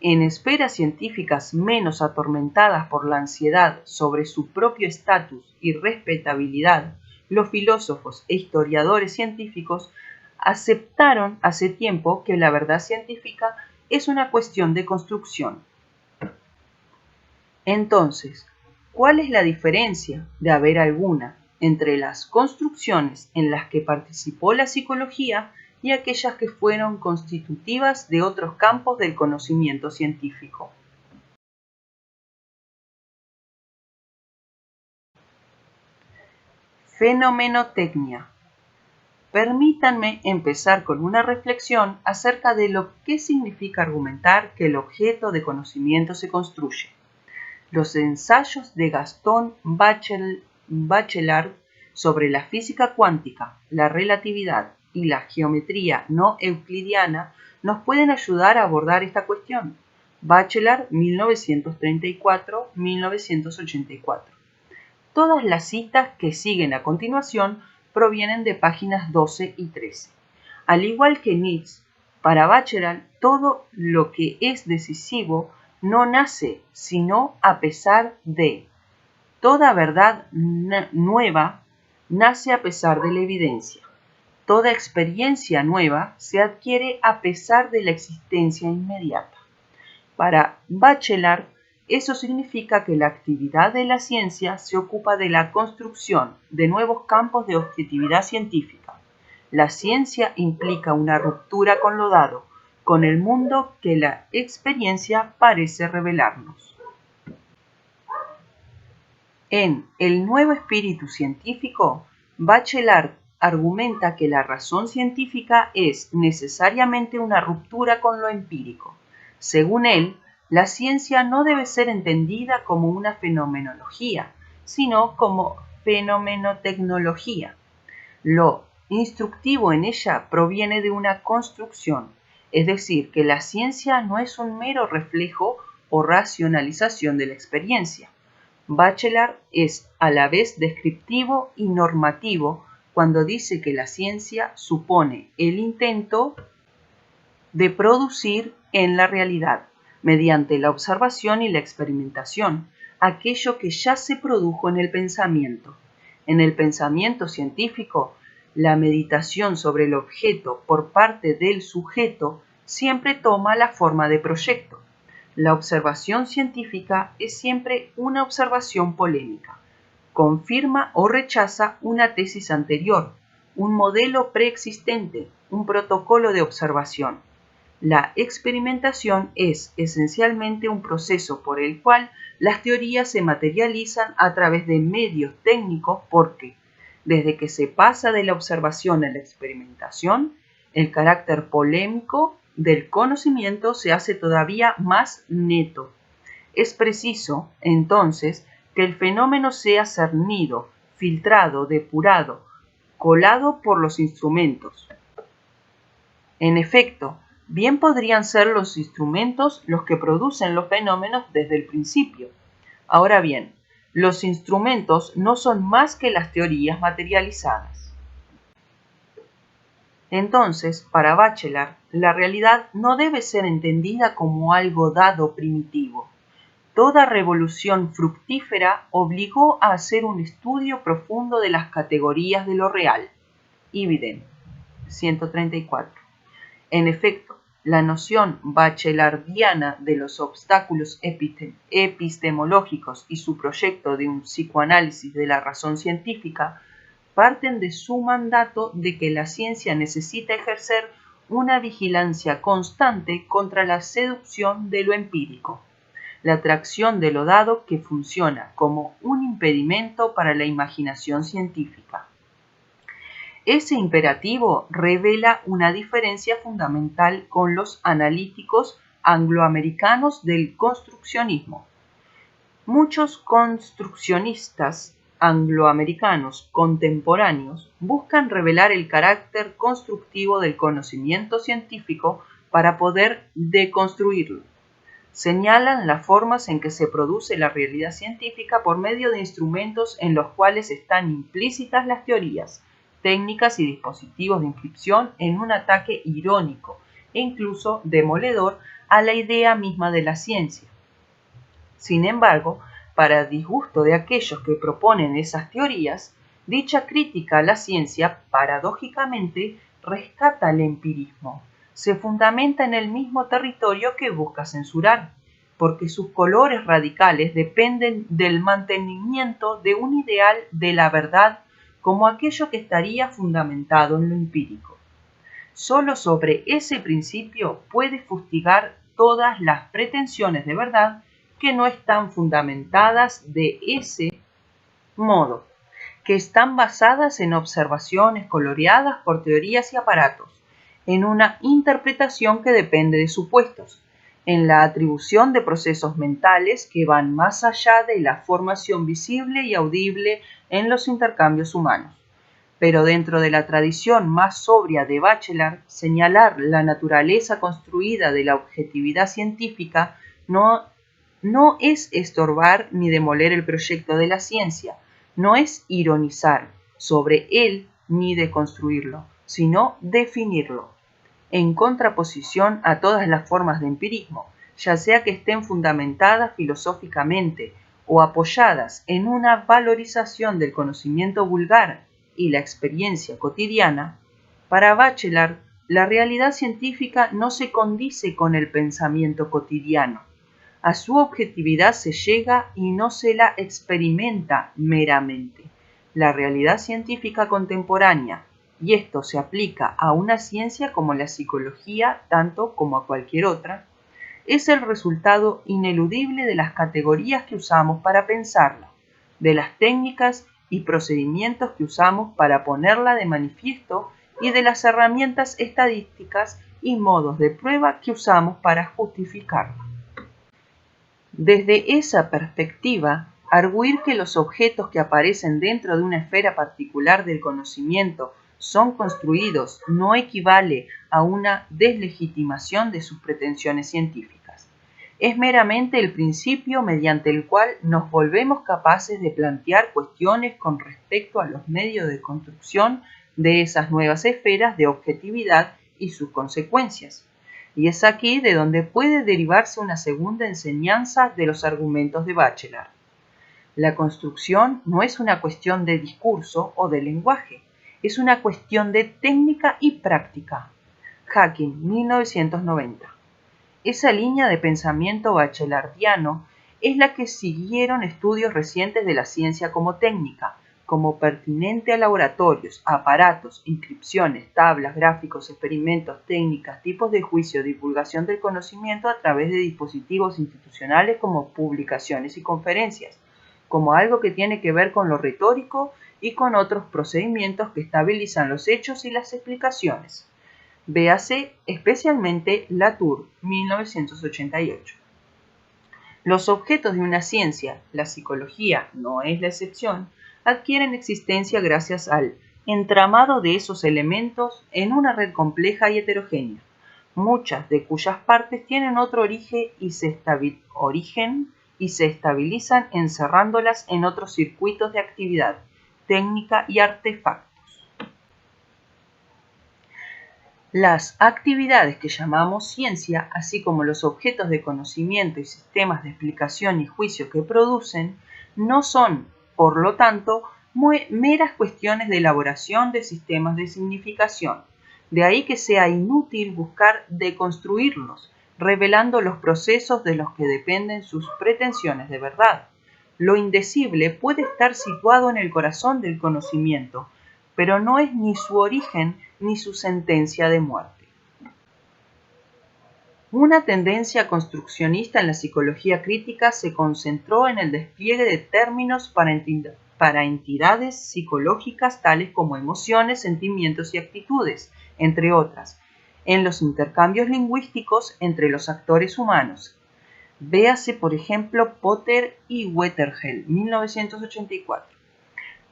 En esferas científicas menos atormentadas por la ansiedad sobre su propio estatus y respetabilidad, los filósofos e historiadores científicos aceptaron hace tiempo que la verdad científica es una cuestión de construcción. Entonces, ¿cuál es la diferencia, de haber alguna, entre las construcciones en las que participó la psicología y aquellas que fueron constitutivas de otros campos del conocimiento científico? Fenomenotecnia. Permítanme empezar con una reflexión acerca de lo que significa argumentar que el objeto de conocimiento se construye. Los ensayos de Gaston Bachelard sobre la física cuántica, la relatividad y la geometría no euclidiana nos pueden ayudar a abordar esta cuestión. Bachelard, 1934-1984. Todas las citas que siguen a continuación provienen de páginas 12 y 13. Al igual que Nietzsche, para Bachelard todo lo que es decisivo no nace sino a pesar de. Toda verdad nueva nace a pesar de la evidencia. Toda experiencia nueva se adquiere a pesar de la existencia inmediata. Para Bachelard, eso significa que la actividad de la ciencia se ocupa de la construcción de nuevos campos de objetividad científica. La ciencia implica una ruptura con lo dado, con el mundo que la experiencia parece revelarnos. En El nuevo espíritu científico, Bachelard argumenta que la razón científica es necesariamente una ruptura con lo empírico. Según él, la ciencia no debe ser entendida como una fenomenología, sino como fenomenotecnología. Lo instructivo en ella proviene de una construcción, es decir, que la ciencia no es un mero reflejo o racionalización de la experiencia. Bachelard es a la vez descriptivo y normativo cuando dice que la ciencia supone el intento de producir en la realidad, mediante la observación y la experimentación, aquello que ya se produjo en el pensamiento. En el pensamiento científico, la meditación sobre el objeto por parte del sujeto siempre toma la forma de proyecto. La observación científica es siempre una observación polémica. Confirma o rechaza una tesis anterior, un modelo preexistente, un protocolo de observación. La experimentación es esencialmente un proceso por el cual las teorías se materializan a través de medios técnicos porque, desde que se pasa de la observación a la experimentación, el carácter polémico del conocimiento se hace todavía más neto. Es preciso, entonces, que el fenómeno sea cernido, filtrado, depurado, colado por los instrumentos. En efecto, bien podrían ser los instrumentos los que producen los fenómenos desde el principio. Ahora bien, los instrumentos no son más que las teorías materializadas. Entonces, para Bachelard, la realidad no debe ser entendida como algo dado primitivo. Toda revolución fructífera obligó a hacer un estudio profundo de las categorías de lo real. Ibiden, 134. En efecto, la noción bachelardiana de los obstáculos epistemológicos y su proyecto de un psicoanálisis de la razón científica parten de su mandato de que la ciencia necesita ejercer una vigilancia constante contra la seducción de lo empírico, la atracción de lo dado que funciona como un impedimento para la imaginación científica. Ese imperativo revela una diferencia fundamental con los analíticos angloamericanos del construccionismo. Muchos construccionistas angloamericanos contemporáneos buscan revelar el carácter constructivo del conocimiento científico para poder deconstruirlo. Señalan las formas en que se produce la realidad científica por medio de instrumentos en los cuales están implícitas las teorías, técnicas y dispositivos de inscripción en un ataque irónico e incluso demoledor a la idea misma de la ciencia. Sin embargo, para disgusto de aquellos que proponen esas teorías, dicha crítica a la ciencia, paradójicamente, rescata el empirismo. Se fundamenta en el mismo territorio que busca censurar, porque sus colores radicales dependen del mantenimiento de un ideal de la verdad como aquello que estaría fundamentado en lo empírico. Solo sobre ese principio puede fustigar todas las pretensiones de verdad que no están fundamentadas de ese modo, que están basadas en observaciones coloreadas por teorías y aparatos, en una interpretación que depende de supuestos, en la atribución de procesos mentales que van más allá de la formación visible y audible en los intercambios humanos. Pero dentro de la tradición más sobria de Bachelard, señalar la naturaleza construida de la objetividad científica no es estorbar ni demoler el proyecto de la ciencia, no es ironizar sobre él ni deconstruirlo, sino definirlo, en contraposición a todas las formas de empirismo, ya sea que estén fundamentadas filosóficamente o apoyadas en una valorización del conocimiento vulgar y la experiencia cotidiana. Para Bachelard, la realidad científica no se condice con el pensamiento cotidiano. A su objetividad se llega y no se la experimenta meramente. La realidad científica contemporánea, y esto se aplica a una ciencia como la psicología, tanto como a cualquier otra, es el resultado ineludible de las categorías que usamos para pensarla, de las técnicas y procedimientos que usamos para ponerla de manifiesto y de las herramientas estadísticas y modos de prueba que usamos para justificarla. Desde esa perspectiva, arguir que los objetos que aparecen dentro de una esfera particular del conocimiento son construidos no equivale a una deslegitimación de sus pretensiones científicas. Es meramente el principio mediante el cual nos volvemos capaces de plantear cuestiones con respecto a los medios de construcción de esas nuevas esferas de objetividad y sus consecuencias. Y es aquí de donde puede derivarse una segunda enseñanza de los argumentos de Bachelard. La construcción no es una cuestión de discurso o de lenguaje, es una cuestión de técnica y práctica. Hacking, 1990. Esa línea de pensamiento bachelardiano es la que siguieron estudios recientes de la ciencia como técnica, como pertinente a laboratorios, aparatos, inscripciones, tablas, gráficos, experimentos, técnicas, tipos de juicio, divulgación del conocimiento a través de dispositivos institucionales como publicaciones y conferencias, como algo que tiene que ver con lo retórico y con otros procedimientos que estabilizan los hechos y las explicaciones. Véase especialmente Latour, 1988. Los objetos de una ciencia, la psicología no es la excepción, adquieren existencia gracias al entramado de esos elementos en una red compleja y heterogénea, muchas de cuyas partes tienen otro origen y se estabilizan encerrándolas en otros circuitos de actividad, técnica y artefactos. Las actividades que llamamos ciencia, así como los objetos de conocimiento y sistemas de explicación y juicio que producen, no son, por lo tanto, meras cuestiones de elaboración de sistemas de significación. De ahí que sea inútil buscar deconstruirlos, revelando los procesos de los que dependen sus pretensiones de verdad. Lo indecible puede estar situado en el corazón del conocimiento, pero no es ni su origen ni su sentencia de muerte. Una tendencia construccionista en la psicología crítica se concentró en el despliegue de términos para para entidades psicológicas tales como emociones, sentimientos y actitudes, entre otras, en los intercambios lingüísticos entre los actores humanos. Véase, por ejemplo, Potter y Wethergel, 1984.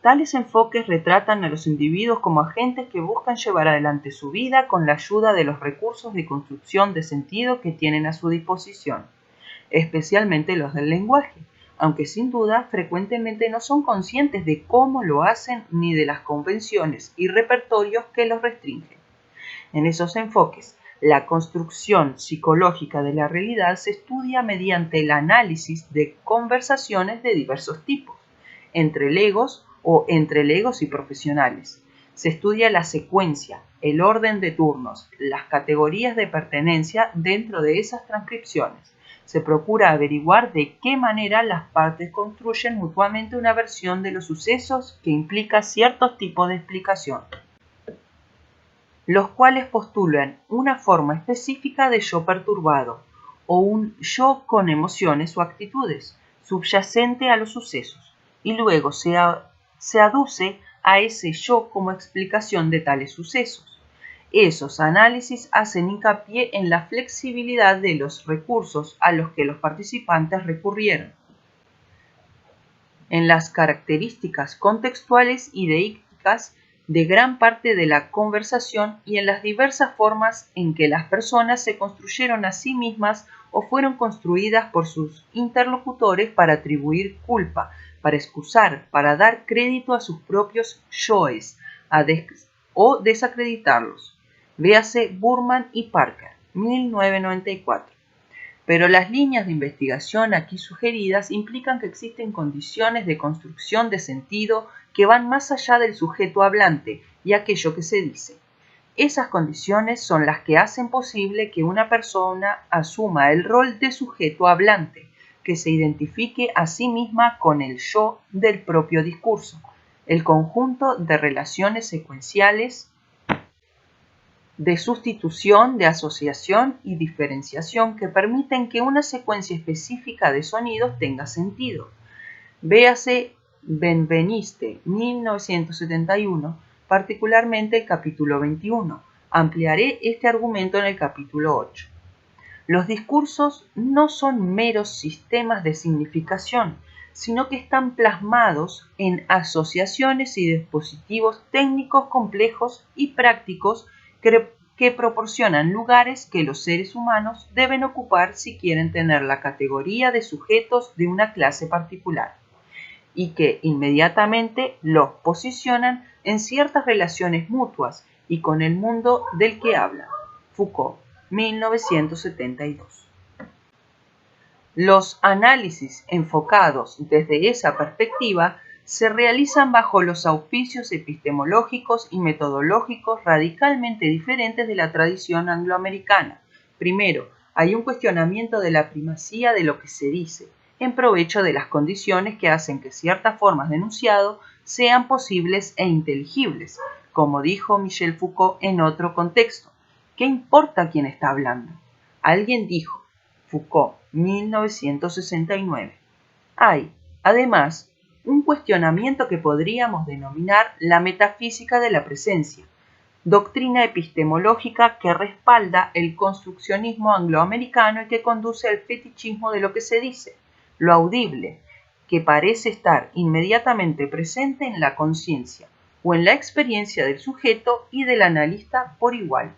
Tales enfoques retratan a los individuos como agentes que buscan llevar adelante su vida con la ayuda de los recursos de construcción de sentido que tienen a su disposición, especialmente los del lenguaje, aunque sin duda frecuentemente no son conscientes de cómo lo hacen ni de las convenciones y repertorios que los restringen. En esos enfoques, la construcción psicológica de la realidad se estudia mediante el análisis de conversaciones de diversos tipos, entre legos o entre legos y profesionales. Se estudia la secuencia, el orden de turnos, las categorías de pertenencia dentro de esas transcripciones. Se procura averiguar de qué manera las partes construyen mutuamente una versión de los sucesos que implica ciertos tipos de explicación, los cuales postulan una forma específica de yo perturbado o un yo con emociones o actitudes subyacente a los sucesos, y luego se aduce a ese yo como explicación de tales sucesos. Esos análisis hacen hincapié en la flexibilidad de los recursos a los que los participantes recurrieron, en las características contextuales y deícticas de gran parte de la conversación y en las diversas formas en que las personas se construyeron a sí mismas o fueron construidas por sus interlocutores para atribuir culpa, para excusar, para dar crédito a sus propios yoes o desacreditarlos. Véase Burman y Parker, 1994. Pero las líneas de investigación aquí sugeridas implican que existen condiciones de construcción de sentido que van más allá del sujeto hablante y aquello que se dice. Esas condiciones son las que hacen posible que una persona asuma el rol de sujeto hablante, que se identifique a sí misma con el yo del propio discurso, el conjunto de relaciones secuenciales de sustitución, de asociación y diferenciación que permiten que una secuencia específica de sonidos tenga sentido. Véase Benveniste, 1971, particularmente el capítulo 21. Ampliaré este argumento en el capítulo 8. Los discursos no son meros sistemas de significación, sino que están plasmados en asociaciones y dispositivos técnicos complejos y prácticos que proporcionan lugares que los seres humanos deben ocupar si quieren tener la categoría de sujetos de una clase particular, y que inmediatamente los posicionan en ciertas relaciones mutuas y con el mundo del que hablan. Foucault, 1972. Los análisis enfocados desde esa perspectiva se realizan bajo los auspicios epistemológicos y metodológicos radicalmente diferentes de la tradición angloamericana. Primero, hay un cuestionamiento de la primacía de lo que se dice, en provecho de las condiciones que hacen que ciertas formas de enunciado sean posibles e inteligibles, como dijo Michel Foucault en otro contexto. ¿Qué importa quién está hablando? Alguien dijo, Foucault, 1969. Hay, además, un cuestionamiento que podríamos denominar la metafísica de la presencia, doctrina epistemológica que respalda el construccionismo angloamericano y que conduce al fetichismo de lo que se dice, lo audible, que parece estar inmediatamente presente en la conciencia o en la experiencia del sujeto y del analista por igual,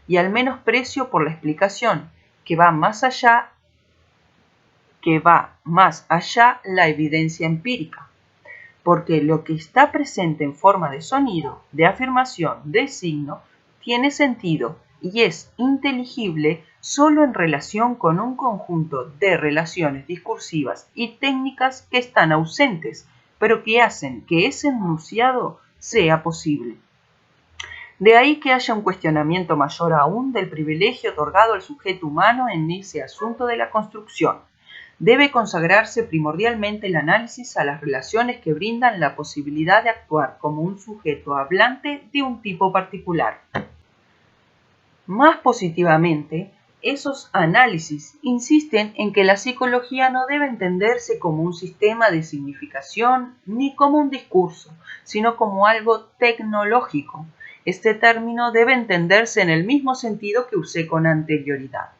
y al menosprecio por la explicación, que va más allá la evidencia empírica, porque lo que está presente en forma de sonido, de afirmación, de signo, tiene sentido y es inteligible solo en relación con un conjunto de relaciones discursivas y técnicas que están ausentes, pero que hacen que ese enunciado sea posible. De ahí que haya un cuestionamiento mayor aún del privilegio otorgado al sujeto humano en ese asunto de la construcción. Debe consagrarse primordialmente el análisis a las relaciones que brindan la posibilidad de actuar como un sujeto hablante de un tipo particular. Más positivamente, esos análisis insisten en que la psicología no debe entenderse como un sistema de significación ni como un discurso, sino como algo tecnológico. Este término debe entenderse en el mismo sentido que usé con anterioridad.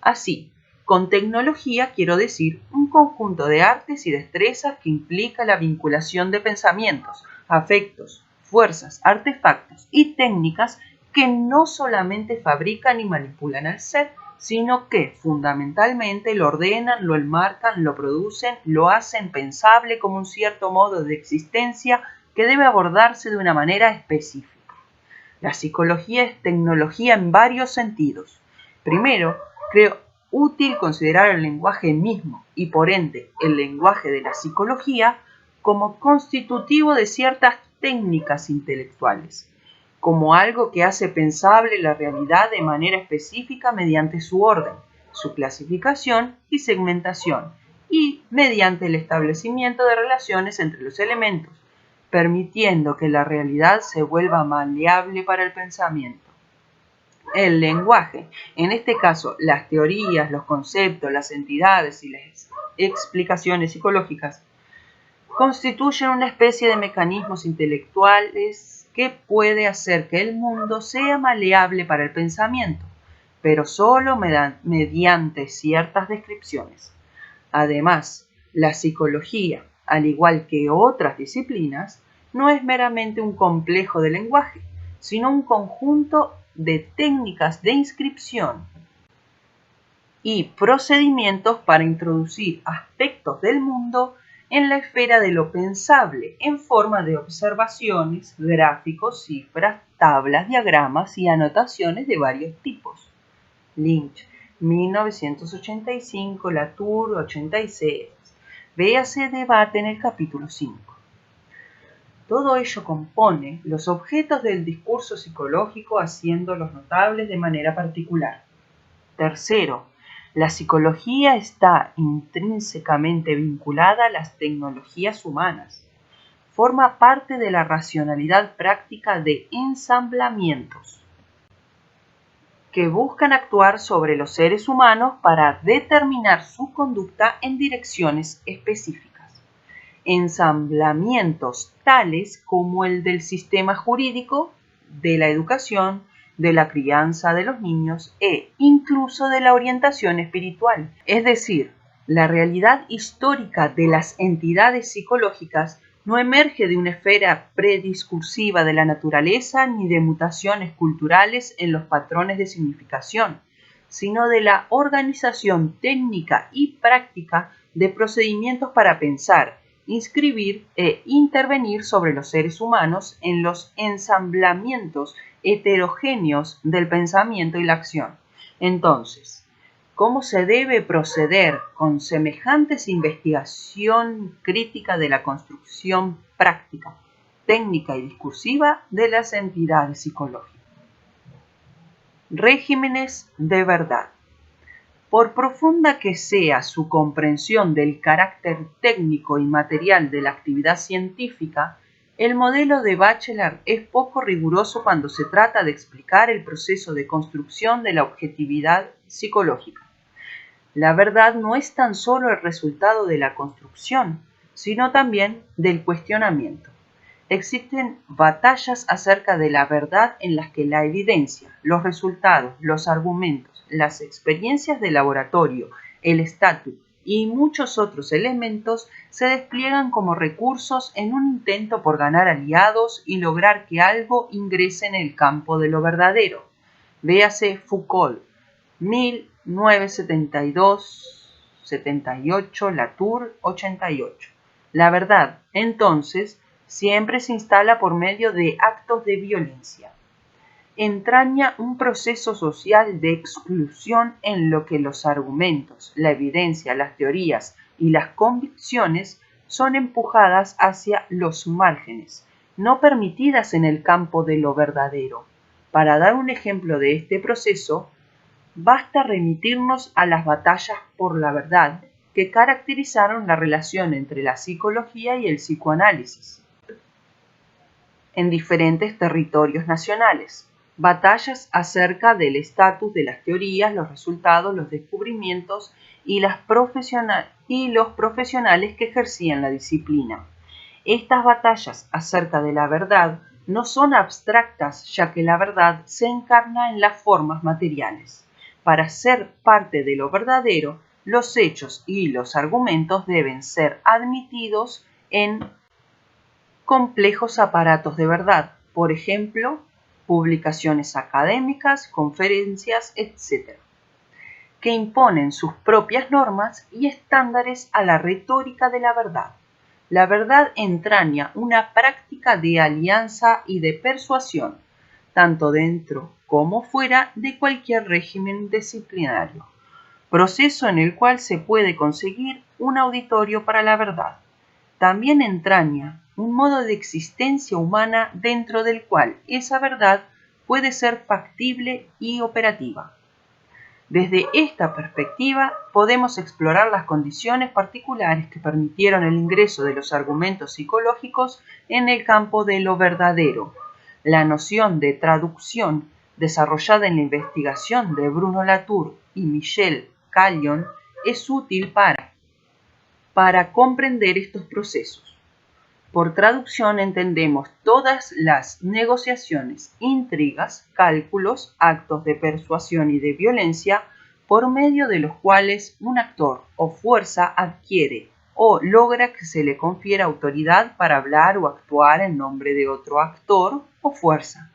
Así, con tecnología quiero decir un conjunto de artes y destrezas que implica la vinculación de pensamientos, afectos, fuerzas, artefactos y técnicas que no solamente fabrican y manipulan al ser, sino que fundamentalmente lo ordenan, lo enmarcan, lo producen, lo hacen pensable como un cierto modo de existencia que debe abordarse de una manera específica. La psicología es tecnología en varios sentidos. Primero, creo útil considerar el lenguaje mismo y por ende el lenguaje de la psicología como constitutivo de ciertas técnicas intelectuales, como algo que hace pensable la realidad de manera específica mediante su orden, su clasificación y segmentación, y mediante el establecimiento de relaciones entre los elementos, permitiendo que la realidad se vuelva maleable para el pensamiento. El lenguaje, en este caso las teorías, los conceptos, las entidades y las explicaciones psicológicas, constituyen una especie de mecanismos intelectuales que puede hacer que el mundo sea maleable para el pensamiento, pero solo mediante ciertas descripciones. Además, la psicología, al igual que otras disciplinas, no es meramente un complejo de lenguaje, sino un conjunto de técnicas de inscripción y procedimientos para introducir aspectos del mundo en la esfera de lo pensable en forma de observaciones, gráficos, cifras, tablas, diagramas y anotaciones de varios tipos. Lynch, 1985, Latour, 86. Véase debate en el capítulo 5. Todo ello compone los objetos del discurso psicológico haciéndolos notables de manera particular. Tercero, la psicología está intrínsecamente vinculada a las tecnologías humanas. Forma parte de la racionalidad práctica de ensamblamientos que buscan actuar sobre los seres humanos para determinar su conducta en direcciones específicas. Ensamblamientos tales como el del sistema jurídico, de la educación, de la crianza de los niños e incluso de la orientación espiritual. Es decir, la realidad histórica de las entidades psicológicas no emerge de una esfera prediscursiva de la naturaleza ni de mutaciones culturales en los patrones de significación, sino de la organización técnica y práctica de procedimientos para pensar, inscribir e intervenir sobre los seres humanos en los ensamblamientos heterogéneos del pensamiento y la acción. Entonces, ¿cómo se debe proceder con semejantes investigación crítica de la construcción práctica, técnica y discursiva de las entidades psicológicas? Regímenes de verdad. Por profunda que sea su comprensión del carácter técnico y material de la actividad científica, el modelo de Bachelard es poco riguroso cuando se trata de explicar el proceso de construcción de la objetividad psicológica. La verdad no es tan solo el resultado de la construcción, sino también del cuestionamiento. Existen batallas acerca de la verdad en las que la evidencia, los resultados, los argumentos, las experiencias de laboratorio, el estatus y muchos otros elementos se despliegan como recursos en un intento por ganar aliados y lograr que algo ingrese en el campo de lo verdadero. Véase Foucault, 1972-78, Latour, 88. La verdad, entonces, siempre se instala por medio de actos de violencia. Entraña un proceso social de exclusión en lo que los argumentos, la evidencia, las teorías y las convicciones son empujadas hacia los márgenes, no permitidas en el campo de lo verdadero. Para dar un ejemplo de este proceso, basta remitirnos a las batallas por la verdad que caracterizaron la relación entre la psicología y el psicoanálisis en diferentes territorios nacionales. batallas acerca del estatus de las teorías, los resultados, los descubrimientos y los profesionales que ejercían la disciplina. Estas batallas acerca de la verdad no son abstractas, ya que la verdad se encarna en las formas materiales. Para ser parte de lo verdadero, los hechos y los argumentos deben ser admitidos en complejos aparatos de verdad, por ejemplo, publicaciones académicas, conferencias, etc., que imponen sus propias normas y estándares a la retórica de la verdad. La verdad entraña una práctica de alianza y de persuasión, tanto dentro como fuera de cualquier régimen disciplinario, proceso en el cual se puede conseguir un auditorio para la verdad. También entraña un modo de existencia humana dentro del cual esa verdad puede ser factible y operativa. Desde esta perspectiva, podemos explorar las condiciones particulares que permitieron el ingreso de los argumentos psicológicos en el campo de lo verdadero. La noción de traducción, desarrollada en la investigación de Bruno Latour y Michel Callion, es útil para comprender estos procesos. Por traducción entendemos todas las negociaciones, intrigas, cálculos, actos de persuasión y de violencia por medio de los cuales un actor o fuerza adquiere o logra que se le confiera autoridad para hablar o actuar en nombre de otro actor o fuerza.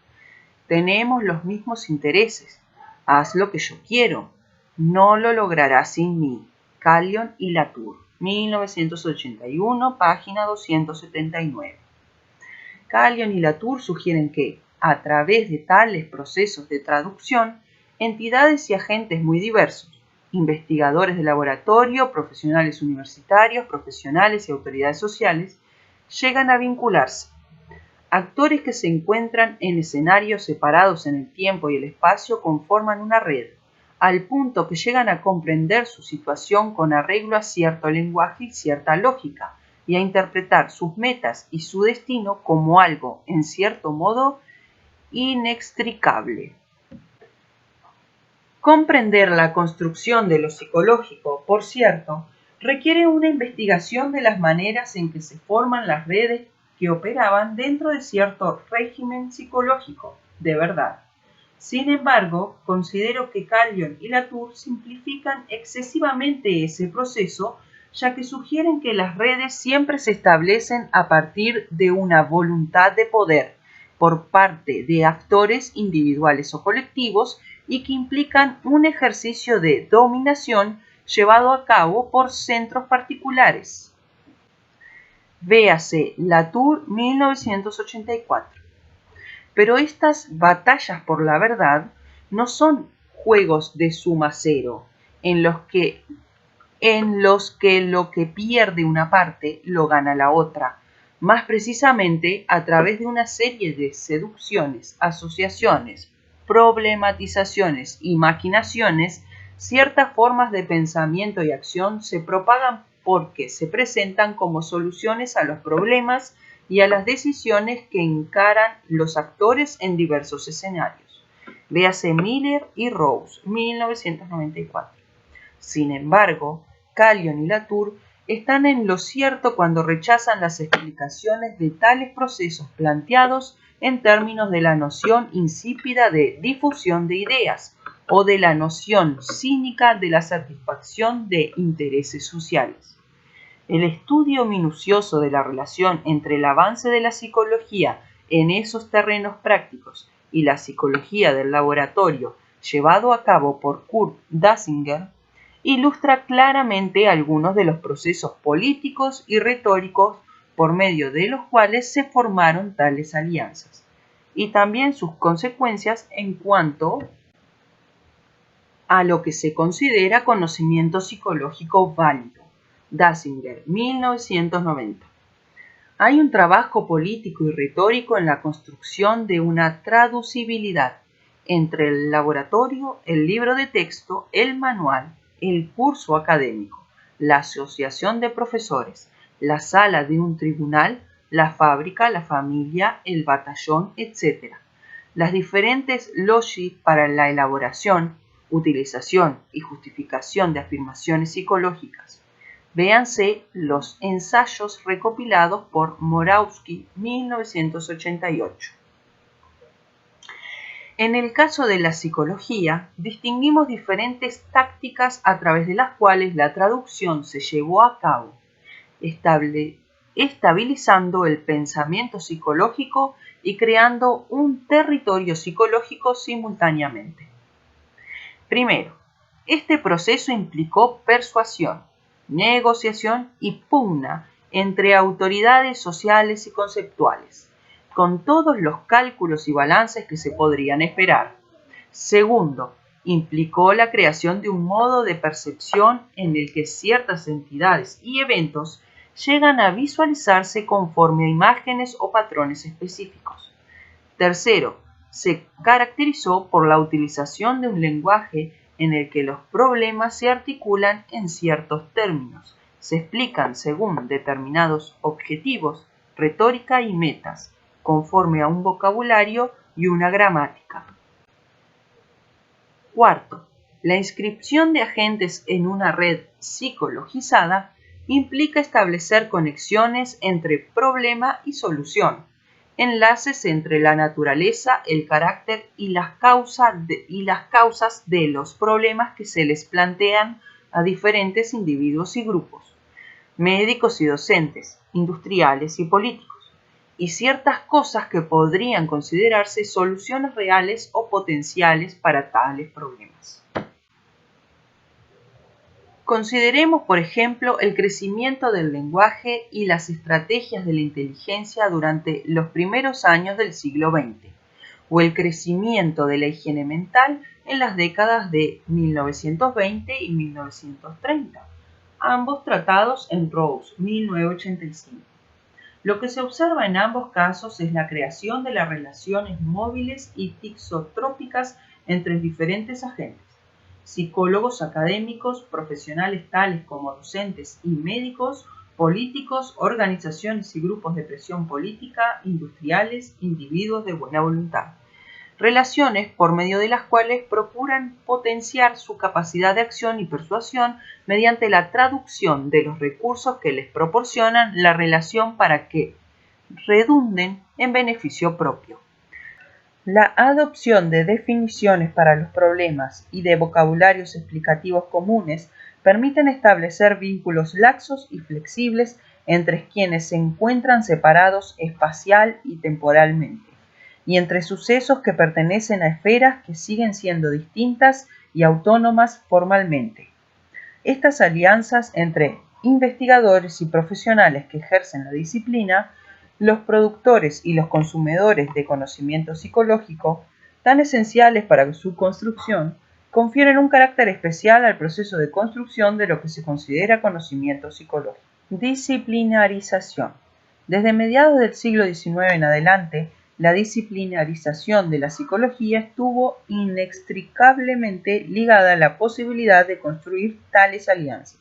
Tenemos los mismos intereses. Haz lo que yo quiero. No lo lograrás sin mí. Callion y Latour, 1981, página 279. Callion y Latour sugieren que, a través de tales procesos de traducción, entidades y agentes muy diversos, investigadores de laboratorio, profesionales universitarios, profesionales y autoridades sociales, llegan a vincularse. Actores que se encuentran en escenarios separados en el tiempo y el espacio conforman una red, al punto que llegan a comprender su situación con arreglo a cierto lenguaje y cierta lógica, y a interpretar sus metas y su destino como algo, en cierto modo, inextricable. Comprender la construcción de lo psicológico, por cierto, requiere una investigación de las maneras en que se forman las redes que operaban dentro de cierto régimen psicológico, de verdad. Sin embargo, considero que Callion y Latour simplifican excesivamente ese proceso, ya que sugieren que las redes siempre se establecen a partir de una voluntad de poder por parte de actores individuales o colectivos y que implican un ejercicio de dominación llevado a cabo por centros particulares. Véase Latour, 1984. Pero estas batallas por la verdad no son juegos de suma cero, en los que lo que pierde una parte lo gana la otra, más precisamente a través de una serie de seducciones, asociaciones, problematizaciones y maquinaciones. Ciertas formas de pensamiento y acción se propagan porque se presentan como soluciones a los problemas y a las decisiones que encaran los actores en diversos escenarios. Véase Miller y Rose, 1994. Sin embargo, Callion y Latour están en lo cierto cuando rechazan las explicaciones de tales procesos planteados en términos de la noción insípida de difusión de ideas o de la noción cínica de la satisfacción de intereses sociales. El estudio minucioso de la relación entre el avance de la psicología en esos terrenos prácticos y la psicología del laboratorio llevado a cabo por Kurt Danziger ilustra claramente algunos de los procesos políticos y retóricos por medio de los cuales se formaron tales alianzas, y también sus consecuencias en cuanto a lo que se considera conocimiento psicológico válido. Danziger, 1990. Hay un trabajo político y retórico en la construcción de una traducibilidad entre el laboratorio, el libro de texto, el manual, el curso académico, la asociación de profesores, la sala de un tribunal, la fábrica, la familia, el batallón, etc. Las diferentes logi para la elaboración, utilización y justificación de afirmaciones psicológicas. Véanse los ensayos recopilados por Morawski, 1988. En el caso de la psicología, distinguimos diferentes tácticas a través de las cuales la traducción se llevó a cabo, estabilizando el pensamiento psicológico y creando un territorio psicológico simultáneamente. Primero, este proceso implicó persuasión, negociación y pugna entre autoridades sociales y conceptuales, con todos los cálculos y balances que se podrían esperar. Segundo, implicó la creación de un modo de percepción en el que ciertas entidades y eventos llegan a visualizarse conforme a imágenes o patrones específicos. Tercero, se caracterizó por la utilización de un lenguaje en el que los problemas se articulan en ciertos términos, se explican según determinados objetivos, retórica y metas, conforme a un vocabulario y una gramática. Cuarto, la inscripción de agentes en una red psicologizada implica establecer conexiones entre problema y solución, enlaces entre la naturaleza, el carácter y las causas de los problemas que se les plantean a diferentes individuos y grupos, médicos y docentes, industriales y políticos, y ciertas cosas que podrían considerarse soluciones reales o potenciales para tales problemas. Consideremos, por ejemplo, el crecimiento del lenguaje y las estrategias de la inteligencia durante los primeros años del siglo XX, o el crecimiento de la higiene mental en las décadas de 1920 y 1930, ambos tratados en Rose, 1985. Lo que se observa en ambos casos es la creación de las relaciones móviles y tixotrópicas entre diferentes agentes. Psicólogos académicos, profesionales tales como docentes y médicos, políticos, organizaciones y grupos de presión política, industriales, individuos de buena voluntad. Relaciones por medio de las cuales procuran potenciar su capacidad de acción y persuasión mediante la traducción de los recursos que les proporcionan la relación para que redunden en beneficio propio. La adopción de definiciones para los problemas y de vocabularios explicativos comunes permiten establecer vínculos laxos y flexibles entre quienes se encuentran separados espacial y temporalmente, y entre sucesos que pertenecen a esferas que siguen siendo distintas y autónomas formalmente. Estas alianzas entre investigadores y profesionales que ejercen la disciplina, los productores y los consumidores de conocimiento psicológico, tan esenciales para su construcción, confieren un carácter especial al proceso de construcción de lo que se considera conocimiento psicológico. Disciplinarización. Desde mediados del siglo XIX en adelante, la disciplinarización de la psicología estuvo inextricablemente ligada a la posibilidad de construir tales alianzas.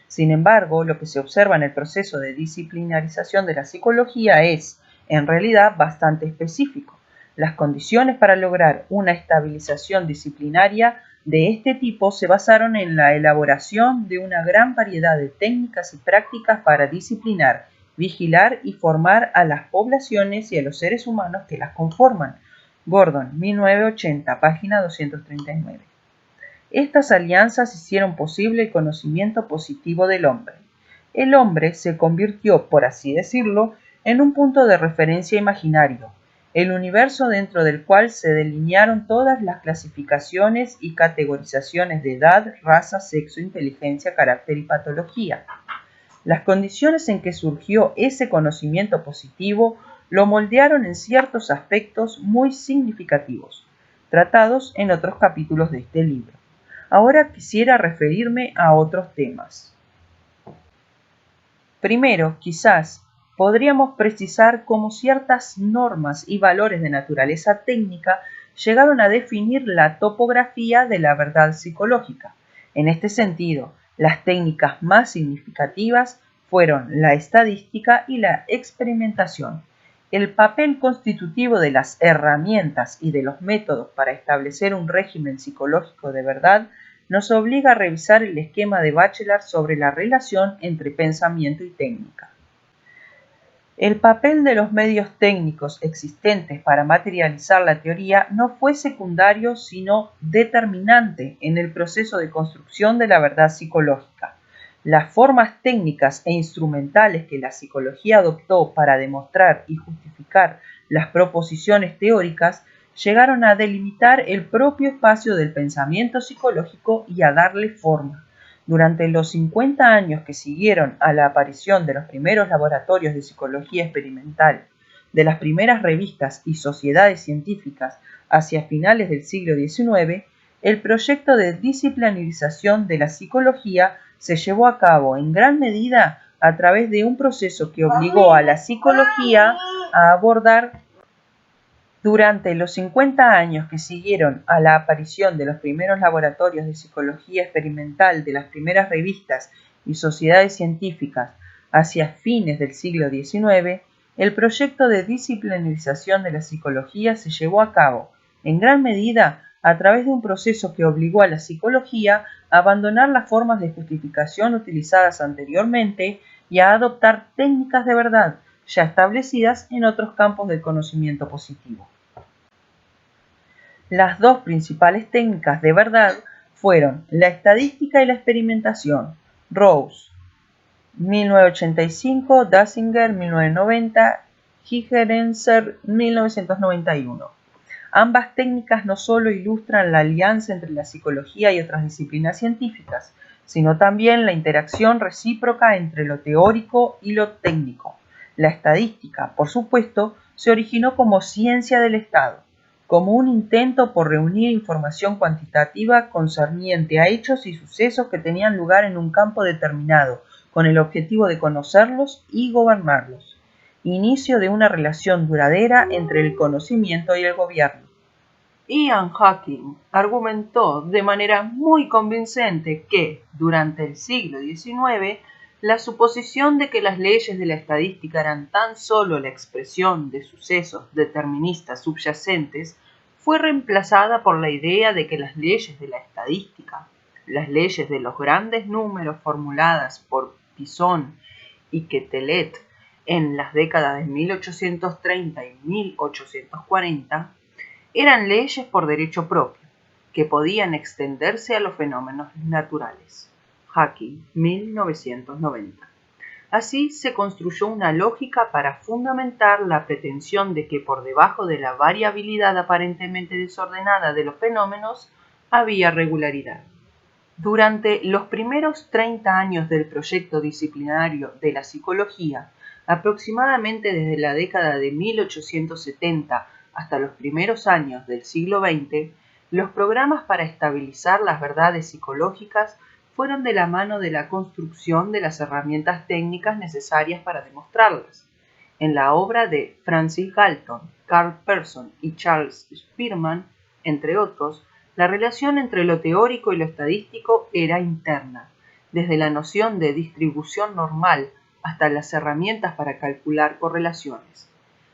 Sin embargo, lo que se observa en el proceso de disciplinarización de la psicología es, en realidad, bastante específico. Las condiciones para lograr una estabilización disciplinaria de este tipo se basaron en la elaboración de una gran variedad de técnicas y prácticas para disciplinar, vigilar y formar a las poblaciones y a los seres humanos que las conforman. Gordon, 1980, página 239. Estas alianzas hicieron posible el conocimiento positivo del hombre. El hombre se convirtió, por así decirlo, en un punto de referencia imaginario, el universo dentro del cual se delinearon todas las clasificaciones y categorizaciones de edad, raza, sexo, inteligencia, carácter y patología. Las condiciones en que surgió ese conocimiento positivo lo moldearon en ciertos aspectos muy significativos, tratados en otros capítulos de este libro. Ahora quisiera referirme a otros temas. Primero, quizás, podríamos precisar cómo ciertas normas y valores de naturaleza técnica llegaron a definir la topografía de la verdad psicológica. En este sentido, las técnicas más significativas fueron la estadística y la experimentación. El papel constitutivo de las herramientas y de los métodos para establecer un régimen psicológico de verdad nos obliga a revisar el esquema de Bachelard sobre la relación entre pensamiento y técnica. El papel de los medios técnicos existentes para materializar la teoría no fue secundario, sino determinante en el proceso de construcción de la verdad psicológica. Las formas técnicas e instrumentales que la psicología adoptó para demostrar y justificar las proposiciones teóricas llegaron a delimitar el propio espacio del pensamiento psicológico y a darle forma. Durante los 50 años que siguieron a la aparición de los primeros laboratorios de psicología experimental, de las primeras revistas y sociedades científicas hacia finales del siglo XIX, el proyecto de disciplinarización de la psicología se llevó a cabo en gran medida a través de un proceso que obligó a la psicología a abordar. Durante los 50 años que siguieron a la aparición de los primeros laboratorios de psicología experimental, de las primeras revistas y sociedades científicas hacia fines del siglo XIX, el proyecto de disciplinarización de la psicología se llevó a cabo, en gran medida, a través de un proceso que obligó a la psicología a abandonar las formas de justificación utilizadas anteriormente y a adoptar técnicas de verdad ya establecidas en otros campos del conocimiento positivo. Las dos principales técnicas de verdad fueron la estadística y la experimentación. Rose, 1985, Dassinger, 1990, Gigerenzer, 1991. Ambas técnicas no solo ilustran la alianza entre la psicología y otras disciplinas científicas, sino también la interacción recíproca entre lo teórico y lo técnico. La estadística, por supuesto, se originó como ciencia del Estado, como un intento por reunir información cuantitativa concerniente a hechos y sucesos que tenían lugar en un campo determinado, con el objetivo de conocerlos y gobernarlos. Inicio de una relación duradera entre el conocimiento y el gobierno. Ian Hacking argumentó de manera muy convincente que, durante el siglo XIX, la suposición de que las leyes de la estadística eran tan solo la expresión de sucesos deterministas subyacentes fue reemplazada por la idea de que las leyes de la estadística, las leyes de los grandes números formuladas por Pisón y Quetelet en las décadas de 1830 y 1840, eran leyes por derecho propio, que podían extenderse a los fenómenos naturales. Hacking, 1990. Así se construyó una lógica para fundamentar la pretensión de que por debajo de la variabilidad aparentemente desordenada de los fenómenos había regularidad. Durante los primeros 30 años del proyecto disciplinario de la psicología, aproximadamente desde la década de 1870 hasta los primeros años del siglo XX, los programas para estabilizar las verdades psicológicas fueron de la mano de la construcción de las herramientas técnicas necesarias para demostrarlas. En la obra de Francis Galton, Carl Pearson y Charles Spearman, entre otros, la relación entre lo teórico y lo estadístico era interna, desde la noción de distribución normal hasta las herramientas para calcular correlaciones.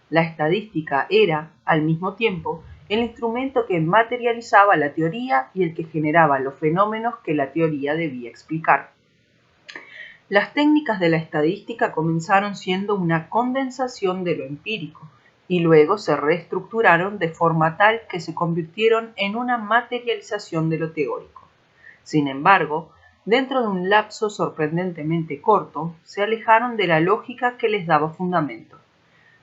La estadística era, al mismo tiempo, el instrumento que materializaba la teoría y el que generaba los fenómenos que la teoría debía explicar. Las técnicas de la estadística comenzaron siendo una condensación de lo empírico y luego se reestructuraron de forma tal que se convirtieron en una materialización de lo teórico. Sin embargo, dentro de un lapso sorprendentemente corto, se alejaron de la lógica que les daba fundamento.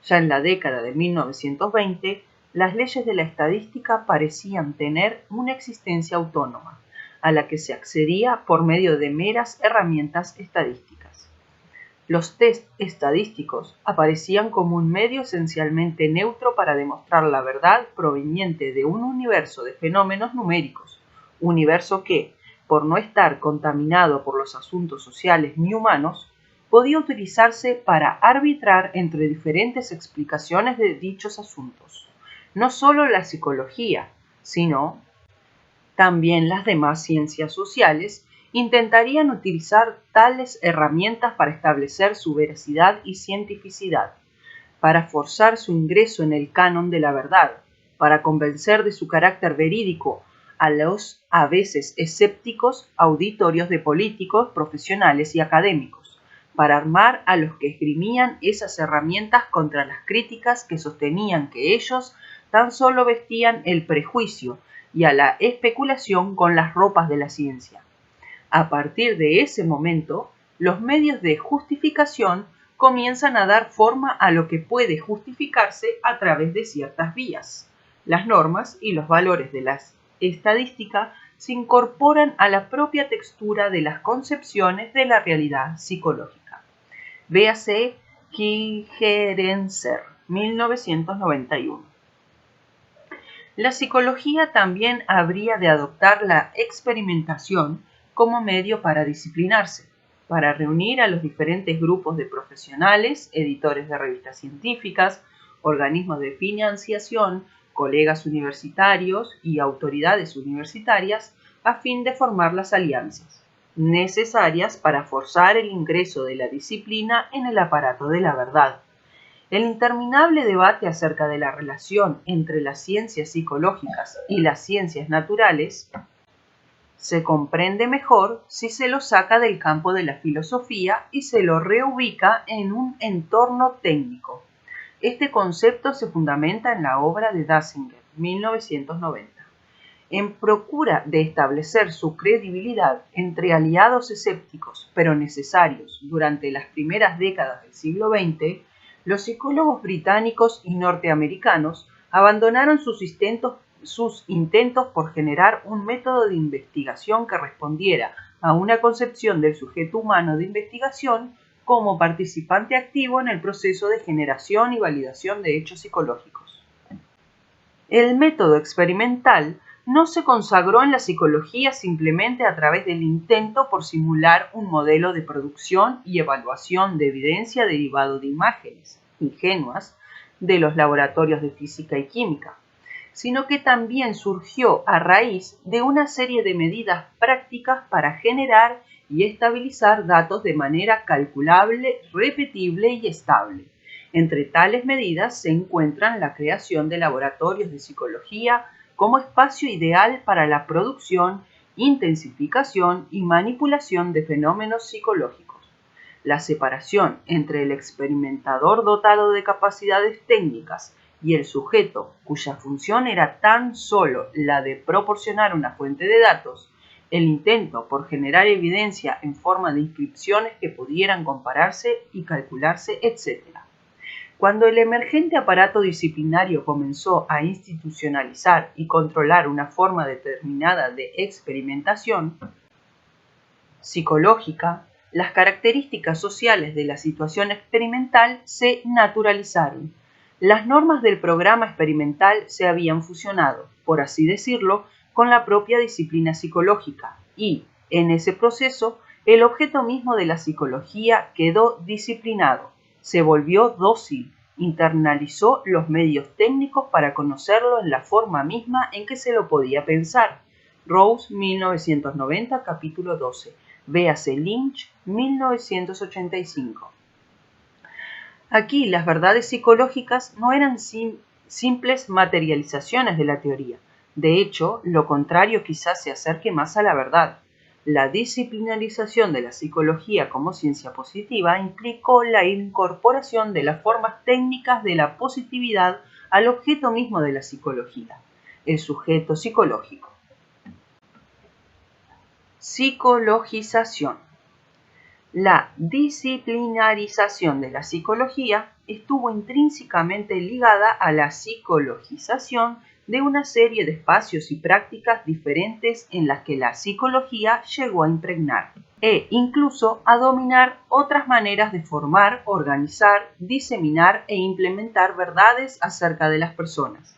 Ya en la década de 1920, las leyes de la estadística parecían tener una existencia autónoma, a la que se accedía por medio de meras herramientas estadísticas. Los test estadísticos aparecían como un medio esencialmente neutro para demostrar la verdad proveniente de un universo de fenómenos numéricos, universo que, por no estar contaminado por los asuntos sociales ni humanos, podía utilizarse para arbitrar entre diferentes explicaciones de dichos asuntos. No solo la psicología, sino también las demás ciencias sociales intentarían utilizar tales herramientas para establecer su veracidad y cientificidad. para forzar su ingreso en el canon de la verdad, para convencer de su carácter verídico a los a veces escépticos auditorios de políticos, profesionales y académicos, para armar a los que esgrimían esas herramientas contra las críticas que sostenían que ellos tan solo vestían el prejuicio y a la especulación con las ropas de la ciencia. A partir de ese momento, los medios de justificación comienzan a dar forma a lo que puede justificarse a través de ciertas vías. Las normas y los valores de la estadística se incorporan a la propia textura de las concepciones de la realidad psicológica. Véase Gigerenzer, 1991. La psicología también habría de adoptar la experimentación como medio para disciplinarse, para reunir a los diferentes grupos de profesionales, editores de revistas científicas, organismos de financiación, colegas universitarios y autoridades universitarias a fin de formar las alianzas necesarias para forzar el ingreso de la disciplina en el aparato de la verdad. El interminable debate acerca de la relación entre las ciencias psicológicas y las ciencias naturales se comprende mejor si se lo saca del campo de la filosofía y se lo reubica en un entorno técnico. Este concepto se fundamenta en la obra de Dassinger, 1990. En procura de establecer su credibilidad entre aliados escépticos, pero necesarios, durante las primeras décadas del siglo XX, los psicólogos británicos y norteamericanos abandonaron sus intentos por generar un método de investigación que respondiera a una concepción del sujeto humano de investigación como participante activo en el proceso de generación y validación de hechos psicológicos. El método experimental no se consagró en la psicología simplemente a través del intento por simular un modelo de producción y evaluación de evidencia derivado de imágenes ingenuas de los laboratorios de física y química, sino que también surgió a raíz de una serie de medidas prácticas para generar y estabilizar datos de manera calculable, repetible y estable. Entre tales medidas se encuentran la creación de laboratorios de psicología como espacio ideal para la producción, intensificación y manipulación de fenómenos psicológicos. La separación entre el experimentador dotado de capacidades técnicas y el sujeto cuya función era tan solo la de proporcionar una fuente de datos, el intento por generar evidencia en forma de inscripciones que pudieran compararse y calcularse, etc. Cuando el emergente aparato disciplinario comenzó a institucionalizar y controlar una forma determinada de experimentación psicológica, las características sociales de la situación experimental se naturalizaron. Las normas del programa experimental se habían fusionado, por así decirlo, con la propia disciplina psicológica y, en ese proceso, el objeto mismo de la psicología quedó disciplinado, se volvió dócil, internalizó los medios técnicos para conocerlo en la forma misma en que se lo podía pensar. Rose, 1990, capítulo 12. Véase Lynch, 1985. Aquí las verdades psicológicas no eran simples materializaciones de la teoría. De hecho, lo contrario quizás se acerque más a la verdad. La disciplinarización de la psicología como ciencia positiva implicó la incorporación de las formas técnicas de la positividad al objeto mismo de la psicología, el sujeto psicológico. Psicologización. La disciplinarización de la psicología estuvo intrínsecamente ligada a la psicologización de una serie de espacios y prácticas diferentes en las que la psicología llegó a impregnar e incluso a dominar otras maneras de formar, organizar, diseminar e implementar verdades acerca de las personas.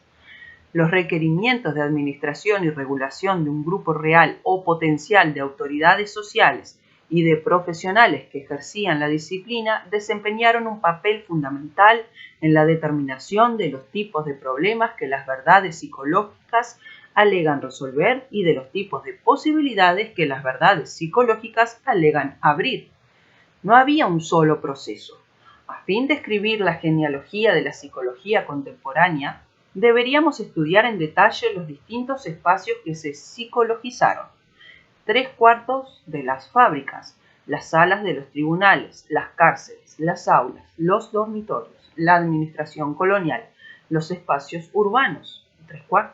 Los requerimientos de administración y regulación de un grupo real o potencial de autoridades sociales y de profesionales que ejercían la disciplina desempeñaron un papel fundamental en la determinación de los tipos de problemas que las verdades psicológicas alegan resolver y de los tipos de posibilidades que las verdades psicológicas alegan abrir. No había un solo proceso. A fin de escribir la genealogía de la psicología contemporánea, deberíamos estudiar en detalle los distintos espacios que se psicologizaron: 3/4 de las fábricas, las salas de los tribunales, las cárceles, las aulas, los dormitorios, la administración colonial, los espacios urbanos, 3/4,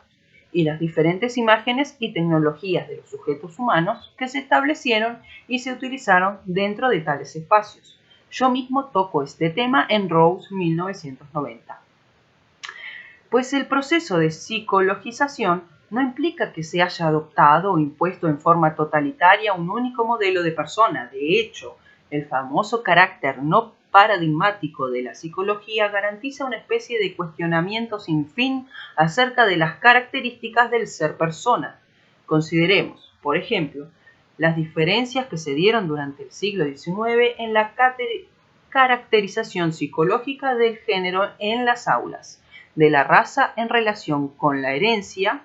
y las diferentes imágenes y tecnologías de los sujetos humanos que se establecieron y se utilizaron dentro de tales espacios. Yo mismo toco este tema en Rose 1990. Pues el proceso de psicologización no implica que se haya adoptado o impuesto en forma totalitaria un único modelo de persona. De hecho, el famoso carácter no paradigmático de la psicología garantiza una especie de cuestionamiento sin fin acerca de las características del ser persona. Consideremos, por ejemplo, las diferencias que se dieron durante el siglo XIX en la caracterización psicológica del género en las aulas, de la raza en relación con la herencia,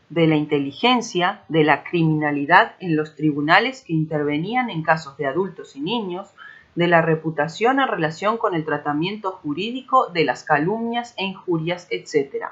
de la inteligencia, de la criminalidad en los tribunales que intervenían en casos de adultos y niños, de la reputación en relación con el tratamiento jurídico de las calumnias e injurias, etc.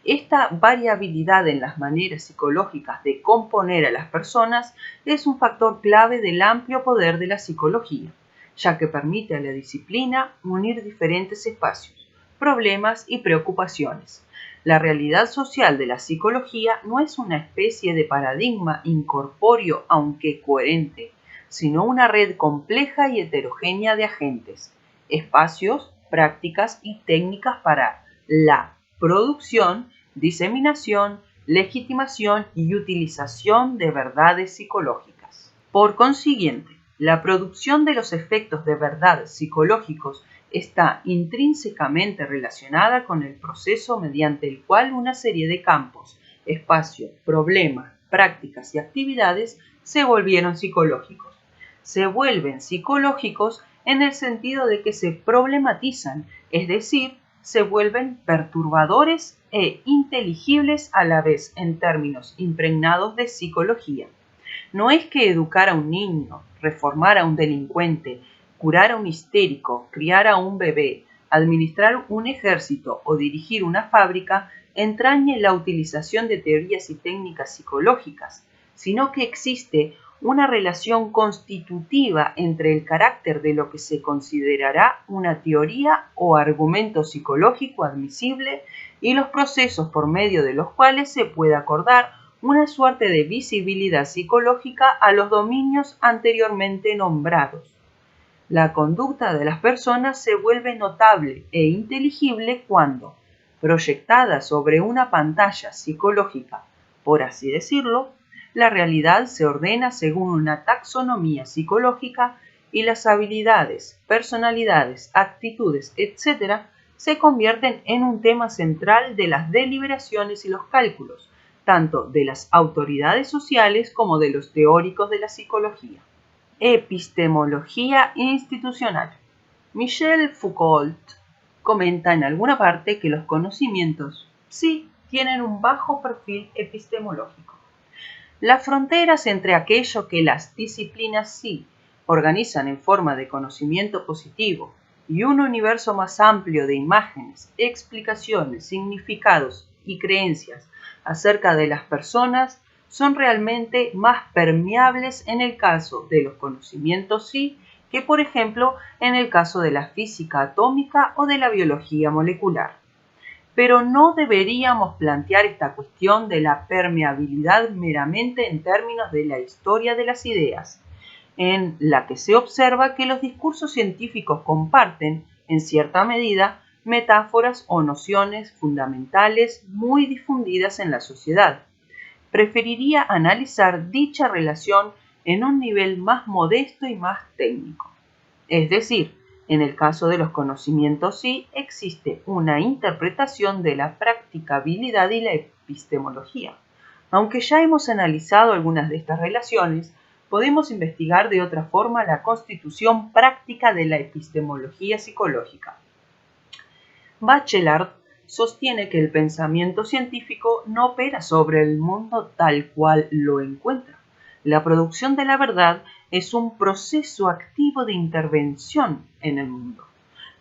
Esta variabilidad en las maneras psicológicas de componer a las personas es un factor clave del amplio poder de la psicología, ya que permite a la disciplina unir diferentes espacios, problemas y preocupaciones. La realidad social de la psicología no es una especie de paradigma incorpóreo aunque coherente, sino una red compleja y heterogénea de agentes, espacios, prácticas y técnicas para la producción, diseminación, legitimación y utilización de verdades psicológicas. Por consiguiente, la producción de los efectos de verdad psicológicos está intrínsecamente relacionada con el proceso mediante el cual una serie de campos, espacios, problemas, prácticas y actividades se volvieron psicológicos. Se vuelven psicológicos en el sentido de que se problematizan, es decir, se vuelven perturbadores e inteligibles a la vez en términos impregnados de psicología. No es que educar a un niño, reformar a un delincuente, curar a un histérico, criar a un bebé, administrar un ejército o dirigir una fábrica entrañe la utilización de teorías y técnicas psicológicas, sino que existe una relación constitutiva entre el carácter de lo que se considerará una teoría o argumento psicológico admisible y los procesos por medio de los cuales se puede acordar una suerte de visibilidad psicológica a los dominios anteriormente nombrados. La conducta de las personas se vuelve notable e inteligible cuando, proyectada sobre una pantalla psicológica, por así decirlo, la realidad se ordena según una taxonomía psicológica y las habilidades, personalidades, actitudes, etc., se convierten en un tema central de las deliberaciones y los cálculos, tanto de las autoridades sociales como de los teóricos de la psicología. Epistemología institucional. Michel Foucault comenta en alguna parte que los conocimientos sí tienen un bajo perfil epistemológico. Las fronteras entre aquello que las disciplinas sí organizan en forma de conocimiento positivo y un universo más amplio de imágenes, explicaciones, significados y creencias acerca de las personas son realmente más permeables en el caso de los conocimientos sí que, por ejemplo, en el caso de la física atómica o de la biología molecular. Pero no deberíamos plantear esta cuestión de la permeabilidad meramente en términos de la historia de las ideas, en la que se observa que los discursos científicos comparten, en cierta medida, metáforas o nociones fundamentales muy difundidas en la sociedad. Preferiría analizar dicha relación en un nivel más modesto y más técnico. Es decir, en el caso de los conocimientos sí existe una interpretación de la practicabilidad y la epistemología. Aunque ya hemos analizado algunas de estas relaciones, podemos investigar de otra forma la constitución práctica de la epistemología psicológica. Bachelard sostiene que el pensamiento científico no opera sobre el mundo tal cual lo encuentra, La producción de la verdad es un proceso activo de intervención en el mundo.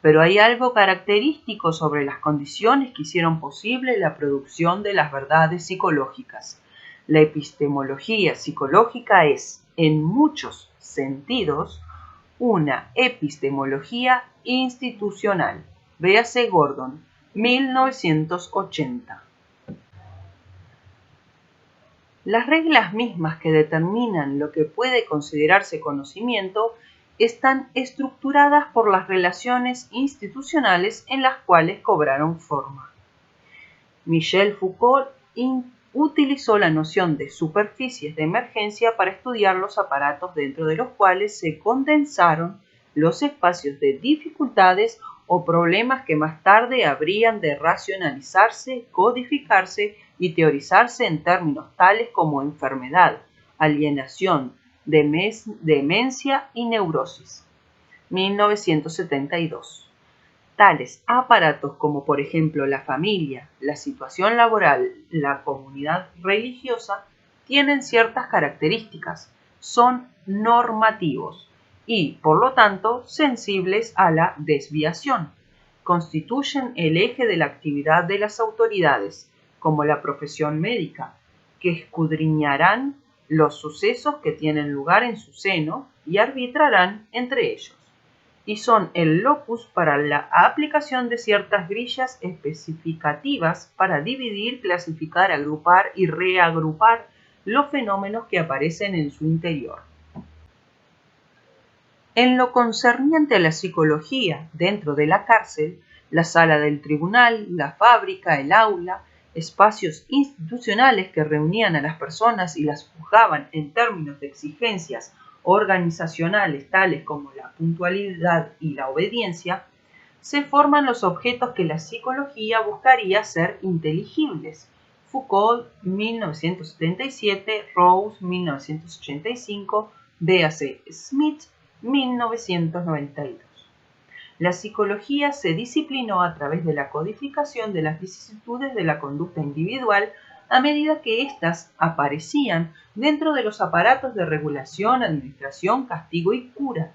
Pero hay algo característico sobre las condiciones que hicieron posible la producción de las verdades psicológicas. La epistemología psicológica es, en muchos sentidos, una epistemología institucional. Véase Gordon, 1980. Las reglas mismas que determinan lo que puede considerarse conocimiento están estructuradas por las relaciones institucionales en las cuales cobraron forma. Michel Foucault utilizó la noción de superficies de emergencia para estudiar los aparatos dentro de los cuales se condensaron los espacios de dificultades o problemas que más tarde habrían de racionalizarse, codificarse y teorizarse en términos tales como enfermedad, alienación, demencia y neurosis. 1972. Tales aparatos como por ejemplo la familia, la situación laboral, la comunidad religiosa, tienen ciertas características, son normativos y, por lo tanto, sensibles a la desviación. Constituyen el eje de la actividad de las autoridades, como la profesión médica, que escudriñarán los sucesos que tienen lugar en su seno y arbitrarán entre ellos, y son el locus para la aplicación de ciertas grillas especificativas para dividir, clasificar, agrupar y reagrupar los fenómenos que aparecen en su interior. En lo concerniente a la psicología dentro de la cárcel, la sala del tribunal, la fábrica, el aula, espacios institucionales que reunían a las personas y las juzgaban en términos de exigencias organizacionales tales como la puntualidad y la obediencia, se forman los objetos que la psicología buscaría ser inteligibles. Foucault, 1977, Rose, 1985, véase Smith, 1992. La psicología se disciplinó a través de la codificación de las vicisitudes de la conducta individual a medida que éstas aparecían dentro de los aparatos de regulación, administración, castigo y cura,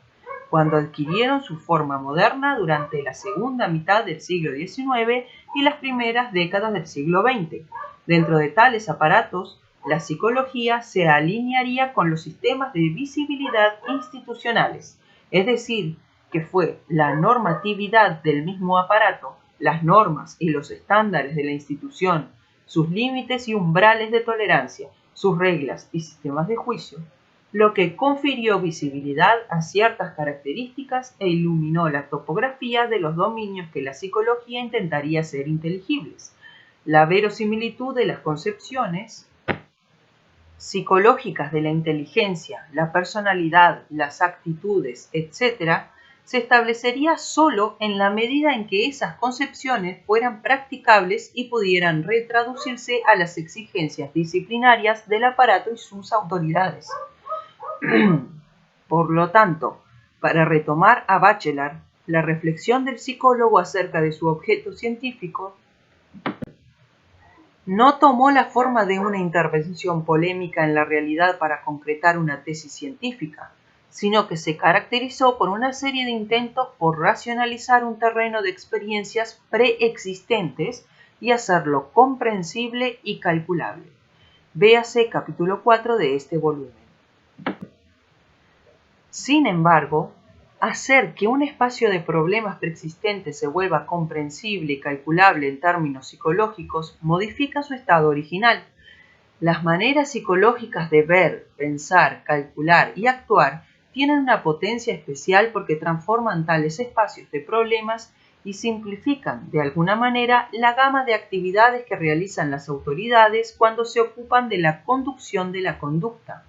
cuando adquirieron su forma moderna durante la segunda mitad del siglo XIX y las primeras décadas del siglo XX. Dentro de tales aparatos, la psicología se alinearía con los sistemas de visibilidad institucionales, es decir, que fue la normatividad del mismo aparato, las normas y los estándares de la institución, sus límites y umbrales de tolerancia, sus reglas y sistemas de juicio, lo que confirió visibilidad a ciertas características e iluminó la topografía de los dominios que la psicología intentaría hacer inteligibles. La verosimilitud de las concepciones psicológicas de la inteligencia, la personalidad, las actitudes, etc., se establecería solo en la medida en que esas concepciones fueran practicables y pudieran retraducirse a las exigencias disciplinarias del aparato y sus autoridades. Por lo tanto, para retomar a Bachelard, la reflexión del psicólogo acerca de su objeto científico no tomó la forma de una intervención polémica en la realidad para concretar una tesis científica, sino que se caracterizó por una serie de intentos por racionalizar un terreno de experiencias preexistentes y hacerlo comprensible y calculable. Véase capítulo 4 de este volumen. Sin embargo, hacer que un espacio de problemas preexistentes se vuelva comprensible y calculable en términos psicológicos modifica su estado original. Las maneras psicológicas de ver, pensar, calcular y actuar tienen una potencia especial porque transforman tales espacios de problemas y simplifican, de alguna manera, la gama de actividades que realizan las autoridades cuando se ocupan de la conducción de la conducta.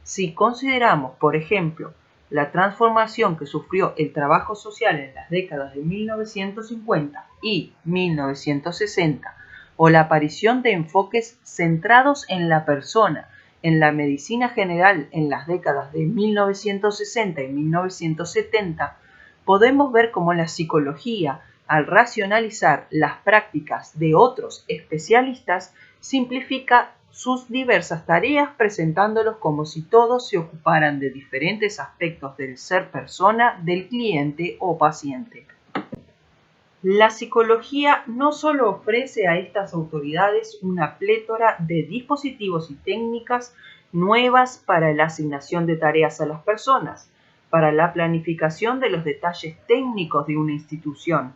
Si consideramos, por ejemplo, la transformación que sufrió el trabajo social en las décadas de 1950 y 1960, o la aparición de enfoques centrados en la persona en la medicina general en las décadas de 1960 y 1970, podemos ver cómo la psicología, al racionalizar las prácticas de otros especialistas, simplifica sus diversas tareas presentándolos como si todos se ocuparan de diferentes aspectos del ser persona del cliente o paciente. La psicología no solo ofrece a estas autoridades una plétora de dispositivos y técnicas nuevas para la asignación de tareas a las personas, para la planificación de los detalles técnicos de una institución,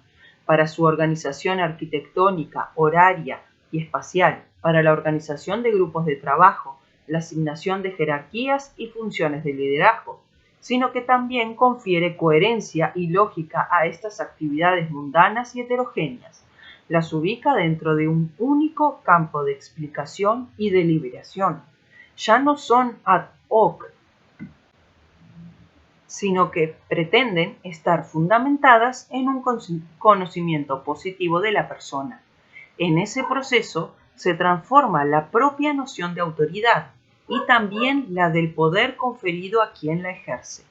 para su organización arquitectónica, horaria y espacial, para la organización de grupos de trabajo, la asignación de jerarquías y funciones de liderazgo, sino que también confiere coherencia y lógica a estas actividades mundanas y heterogéneas. Las ubica dentro de un único campo de explicación y deliberación. Ya no son ad hoc, sino que pretenden estar fundamentadas en un conocimiento positivo de la persona. En ese proceso se transforma la propia noción de autoridad y también la del poder conferido a quien la ejerce.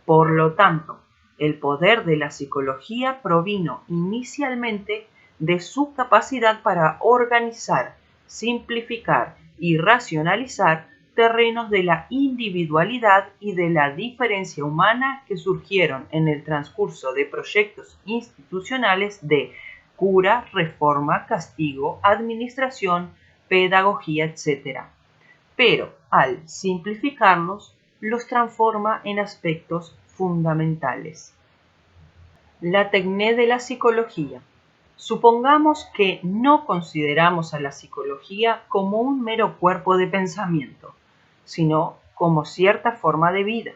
Por lo tanto, el poder de la psicología provino inicialmente de su capacidad para organizar, simplificar y racionalizar terrenos de la individualidad y de la diferencia humana que surgieron en el transcurso de proyectos institucionales de cura, reforma, castigo, administración, pedagogía, etc. Pero al simplificarlos, los transforma en aspectos fundamentales. La tecné de la psicología. Supongamos que no consideramos a la psicología como un mero cuerpo de pensamiento, sino como cierta forma de vida,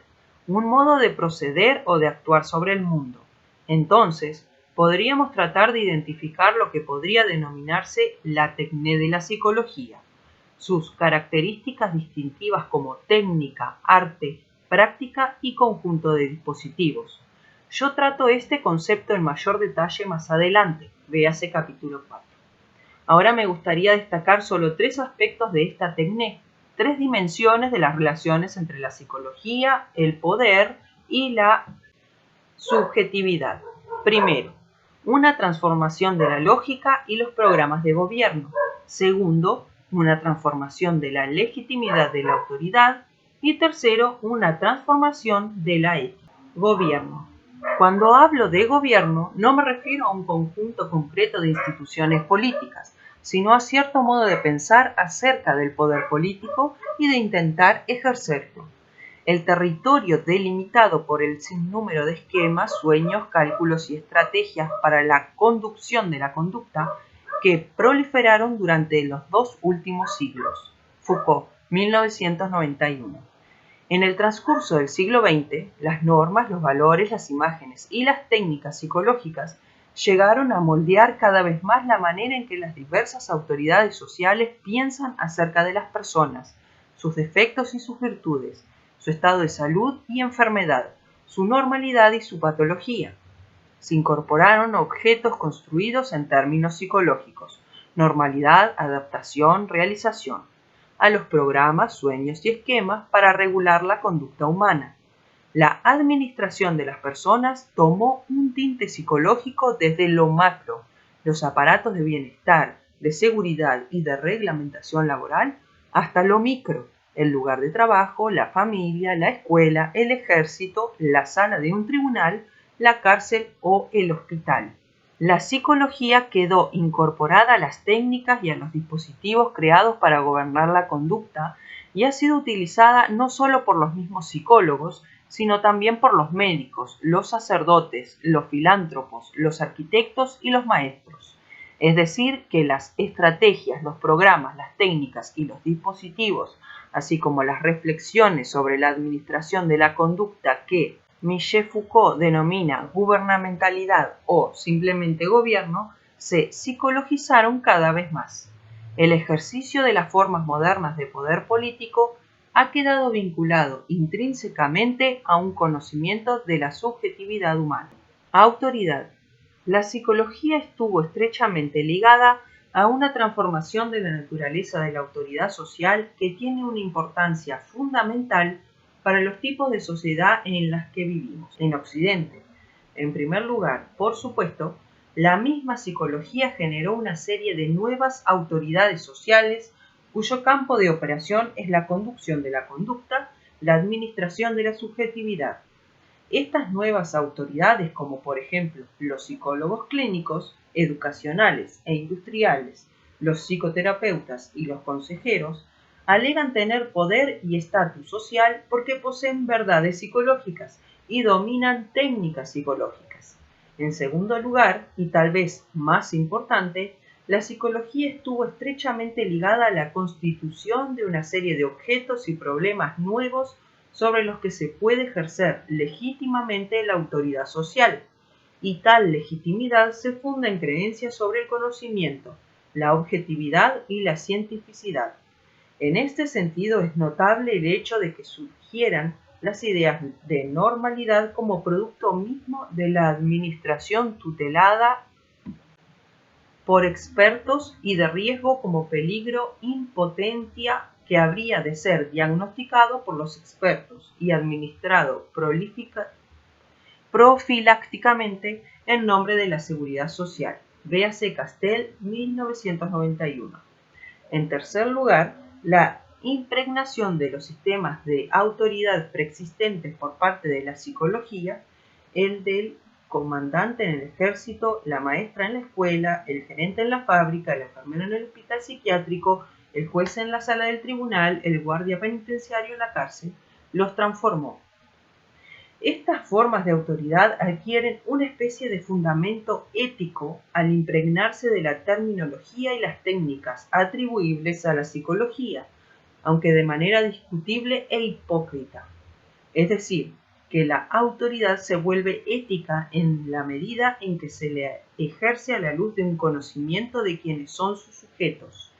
un modo de proceder o de actuar sobre el mundo. Entonces, podríamos tratar de identificar lo que podría denominarse la tecné de la psicología, sus características distintivas como técnica, arte, práctica y conjunto de dispositivos. Yo trato este concepto en mayor detalle más adelante, véase capítulo 4. Ahora me gustaría destacar solo 3 aspectos de esta tecné, 3 dimensiones de las relaciones entre la psicología, el poder y la subjetividad. Primero, una transformación de la lógica y los programas de gobierno. Segundo, una transformación de la legitimidad de la autoridad. Y tercero, una transformación de la ética. Gobierno. Cuando hablo de gobierno, no me refiero a un conjunto concreto de instituciones políticas, sino a cierto modo de pensar acerca del poder político y de intentar ejercerlo. El territorio delimitado por el sinnúmero de esquemas, sueños, cálculos y estrategias para la conducción de la conducta que proliferaron durante los 2 últimos siglos. Foucault, 1991. En el transcurso del siglo XX, las normas, los valores, las imágenes y las técnicas psicológicas llegaron a moldear cada vez más la manera en que las diversas autoridades sociales piensan acerca de las personas, sus defectos y sus virtudes, su estado de salud y enfermedad, su normalidad y su patología. Se incorporaron objetos construidos en términos psicológicos, normalidad, adaptación, realización, a los programas, sueños y esquemas para regular la conducta humana. La administración de las personas tomó un tinte psicológico desde lo macro, los aparatos de bienestar, de seguridad y de reglamentación laboral, hasta lo micro, el lugar de trabajo, la familia, la escuela, el ejército, la sala de un tribunal, la cárcel o el hospital. La psicología quedó incorporada a las técnicas y a los dispositivos creados para gobernar la conducta y ha sido utilizada no solo por los mismos psicólogos, sino también por los médicos, los sacerdotes, los filántropos, los arquitectos y los maestros. Es decir, que las estrategias, los programas, las técnicas y los dispositivos, así como las reflexiones sobre la administración de la conducta que Michel Foucault denomina gubernamentalidad o simplemente gobierno, se psicologizaron cada vez más. El ejercicio de las formas modernas de poder político ha quedado vinculado intrínsecamente a un conocimiento de la subjetividad humana. Autoridad. La psicología estuvo estrechamente ligada a una transformación de la naturaleza de la autoridad social que tiene una importancia fundamental para los tipos de sociedad en las que vivimos en Occidente. En primer lugar, por supuesto, la misma psicología generó una serie de nuevas autoridades sociales cuyo campo de operación es la conducción de la conducta, la administración de la subjetividad. Estas nuevas autoridades, como por ejemplo los psicólogos clínicos, educacionales e industriales, los psicoterapeutas y los consejeros, alegan tener poder y estatus social porque poseen verdades psicológicas y dominan técnicas psicológicas. En segundo lugar, y tal vez más importante, la psicología estuvo estrechamente ligada a la constitución de una serie de objetos y problemas nuevos sobre los que se puede ejercer legítimamente la autoridad social, y tal legitimidad se funda en creencias sobre el conocimiento, la objetividad y la cientificidad. En este sentido es notable el hecho de que surgieran las ideas de normalidad como producto mismo de la administración tutelada por expertos y de riesgo como peligro impotencia que habría de ser diagnosticado por los expertos y administrado profilácticamente en nombre de la seguridad social. Véase Castell, 1991. En tercer lugar, la impregnación de los sistemas de autoridad preexistentes por parte de la psicología, el del comandante en el ejército, la maestra en la escuela, el gerente en la fábrica, el enfermero en el hospital psiquiátrico, el juez en la sala del tribunal, el guardia penitenciario en la cárcel, los transformó. Estas formas de autoridad adquieren una especie de fundamento ético al impregnarse de la terminología y las técnicas atribuibles a la psicología, aunque de manera discutible e hipócrita. Es decir, que la autoridad se vuelve ética en la medida en que se le ejerce a la luz de un conocimiento de quiénes son sus sujetos,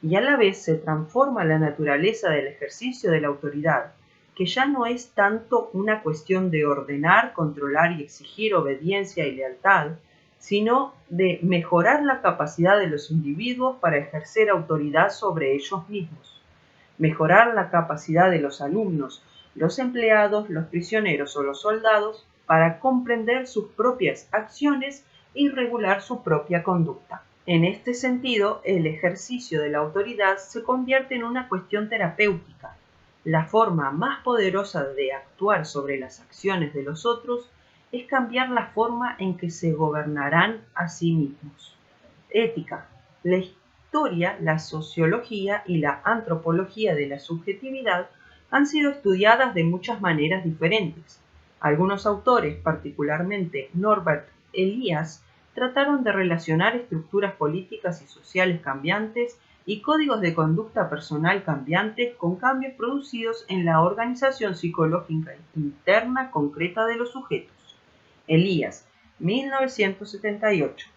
y a la vez se transforma la naturaleza del ejercicio de la autoridad, que ya no es tanto una cuestión de ordenar, controlar y exigir obediencia y lealtad, sino de mejorar la capacidad de los individuos para ejercer autoridad sobre ellos mismos, mejorar la capacidad de los alumnos, los empleados, los prisioneros o los soldados para comprender sus propias acciones y regular su propia conducta. En este sentido, el ejercicio de la autoridad se convierte en una cuestión terapéutica. La forma más poderosa de actuar sobre las acciones de los otros es cambiar la forma en que se gobernarán a sí mismos. Ética. La historia, la sociología y la antropología de la subjetividad han sido estudiadas de muchas maneras diferentes. Algunos autores, particularmente Norbert Elias, trataron de relacionar estructuras políticas y sociales cambiantes y códigos de conducta personal cambiantes con cambios producidos en la organización psicológica interna concreta de los sujetos. Elías, 1978.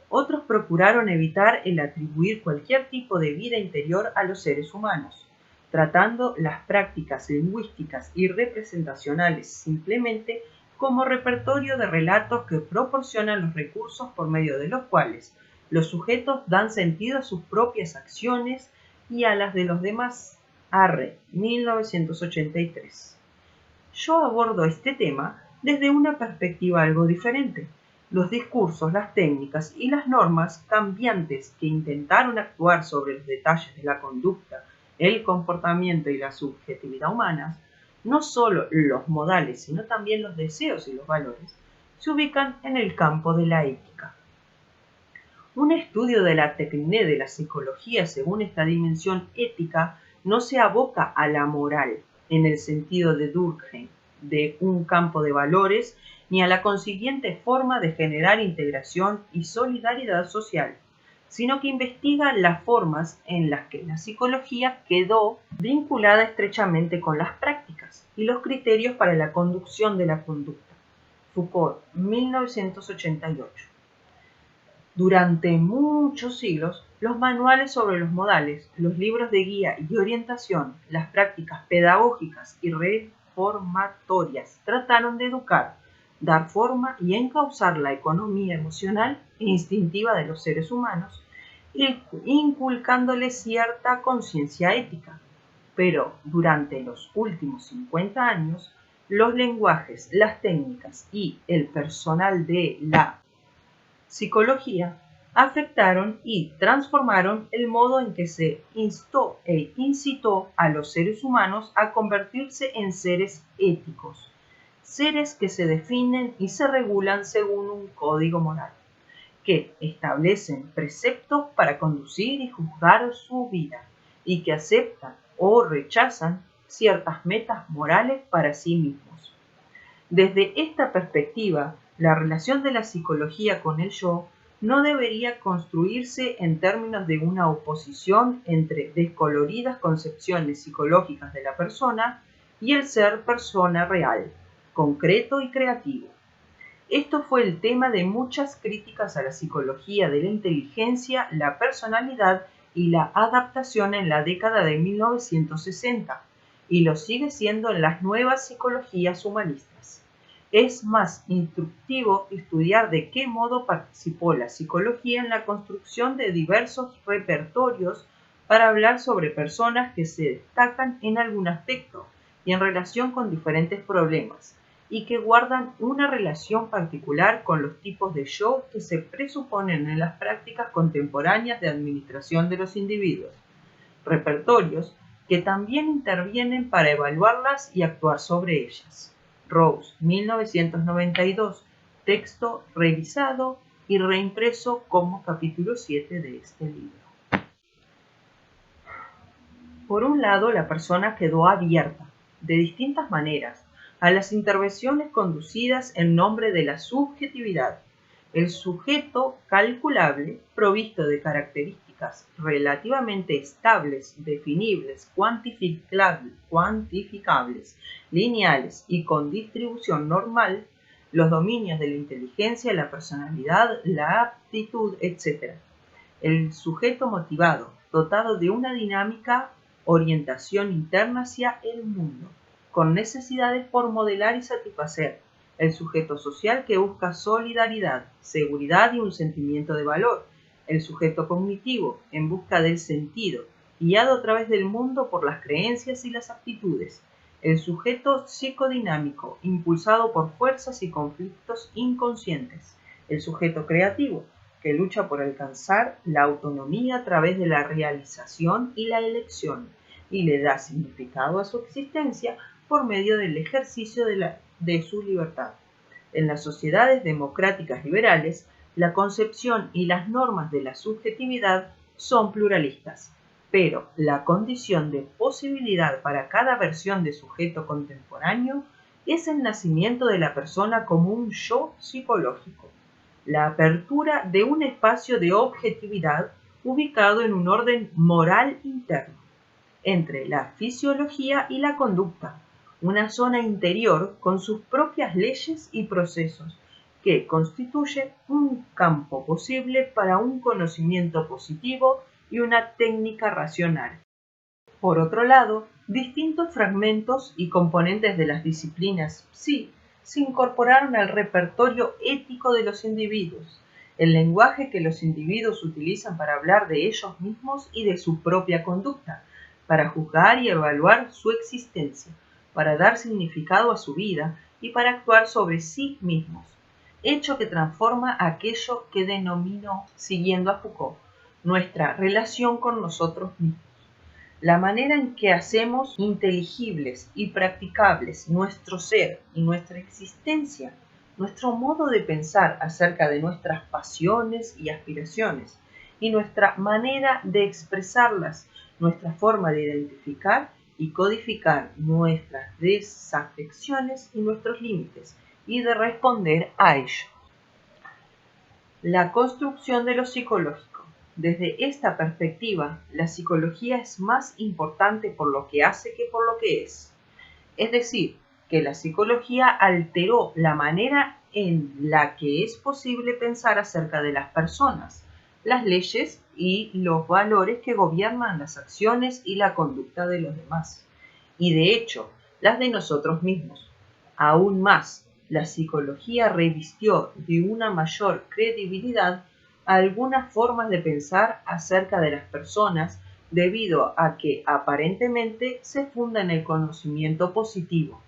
Otros procuraron evitar el atribuir cualquier tipo de vida interior a los seres humanos, tratando las prácticas lingüísticas y representacionales simplemente como repertorio de relatos que proporcionan los recursos por medio de los cuales los sujetos dan sentido a sus propias acciones y a las de los demás. Arre, 1983. Yo abordo este tema desde una perspectiva algo diferente. Los discursos, las técnicas y las normas cambiantes que intentaron actuar sobre los detalles de la conducta, el comportamiento y la subjetividad humanas, no solo los modales, sino también los deseos y los valores, se ubican en el campo de la ética. Un estudio de la técnica de la psicología según esta dimensión ética no se aboca a la moral, en el sentido de Durkheim, de un campo de valores, ni a la consiguiente forma de generar integración y solidaridad social, sino que investiga las formas en las que la psicología quedó vinculada estrechamente con las prácticas y los criterios para la conducción de la conducta. Foucault, 1988. Durante muchos siglos, los manuales sobre los modales, los libros de guía y orientación, las prácticas pedagógicas y reformatorias trataron de educar, dar forma y encauzar la economía emocional e instintiva de los seres humanos, inculcándoles cierta conciencia ética. Pero durante los últimos 50 años, los lenguajes, las técnicas y el personal de la psicología afectaron y transformaron el modo en que se instó e incitó a los seres humanos a convertirse en seres éticos, seres que se definen y se regulan según un código moral, que establecen preceptos para conducir y juzgar su vida, y que aceptan o rechazan ciertas metas morales para sí mismos. Desde esta perspectiva, la relación de la psicología con el yo no debería construirse en términos de una oposición entre descoloridas concepciones psicológicas de la persona y el ser persona real, concreto y creativo. Esto fue el tema de muchas críticas a la psicología de la inteligencia, la personalidad y la adaptación en la década de 1960, y lo sigue siendo en las nuevas psicologías humanistas. Es más instructivo estudiar de qué modo participó la psicología en la construcción de diversos repertorios para hablar sobre personas que se destacan en algún aspecto y en relación con diferentes problemas, y que guardan una relación particular con los tipos de yo que se presuponen en las prácticas contemporáneas de administración de los individuos, repertorios que también intervienen para evaluarlas y actuar sobre ellas. Rose, 1992, texto revisado y reimpreso como capítulo 7 de este libro. Por un lado, la persona quedó abierta, de distintas maneras, a las intervenciones conducidas en nombre de la subjetividad. El sujeto calculable, provisto de características relativamente estables, definibles, cuantificables, lineales y con distribución normal, los dominios de la inteligencia, la personalidad, la aptitud, etc. El sujeto motivado, dotado de una dinámica orientación interna hacia el mundo, con necesidades por modelar y satisfacer. El sujeto social que busca solidaridad, seguridad y un sentimiento de valor. El sujeto cognitivo, en busca del sentido, guiado a través del mundo por las creencias y las aptitudes. El sujeto psicodinámico, impulsado por fuerzas y conflictos inconscientes. El sujeto creativo, que lucha por alcanzar la autonomía a través de la realización y la elección, y le da significado a su existencia por medio del ejercicio de su libertad. En las sociedades democráticas liberales, la concepción y las normas de la subjetividad son pluralistas, pero la condición de posibilidad para cada versión de sujeto contemporáneo es el nacimiento de la persona como un yo psicológico, la apertura de un espacio de objetividad ubicado en un orden moral interno, entre la fisiología y la conducta, una zona interior con sus propias leyes y procesos, que constituye un campo posible para un conocimiento positivo y una técnica racional. Por otro lado, distintos fragmentos y componentes de las disciplinas psi se incorporaron al repertorio ético de los individuos, el lenguaje que los individuos utilizan para hablar de ellos mismos y de su propia conducta, para juzgar y evaluar su existencia, para dar significado a su vida y para actuar sobre sí mismos, hecho que transforma aquello que denominó, siguiendo a Foucault, nuestra relación con nosotros mismos. La manera en que hacemos inteligibles y practicables nuestro ser y nuestra existencia, nuestro modo de pensar acerca de nuestras pasiones y aspiraciones, y nuestra manera de expresarlas, nuestra forma de identificar y codificar nuestras desafecciones y nuestros límites, y de responder a ello. La construcción de lo psicológico. Desde esta perspectiva, la psicología es más importante por lo que hace que por lo que es. Es decir, que la psicología alteró la manera en la que es posible pensar acerca de las personas, las leyes y los valores que gobiernan las acciones y la conducta de los demás, y de hecho, las de nosotros mismos. Aún más, la psicología revistió de una mayor credibilidad algunas formas de pensar acerca de las personas debido a que aparentemente se funda en el conocimiento positivo,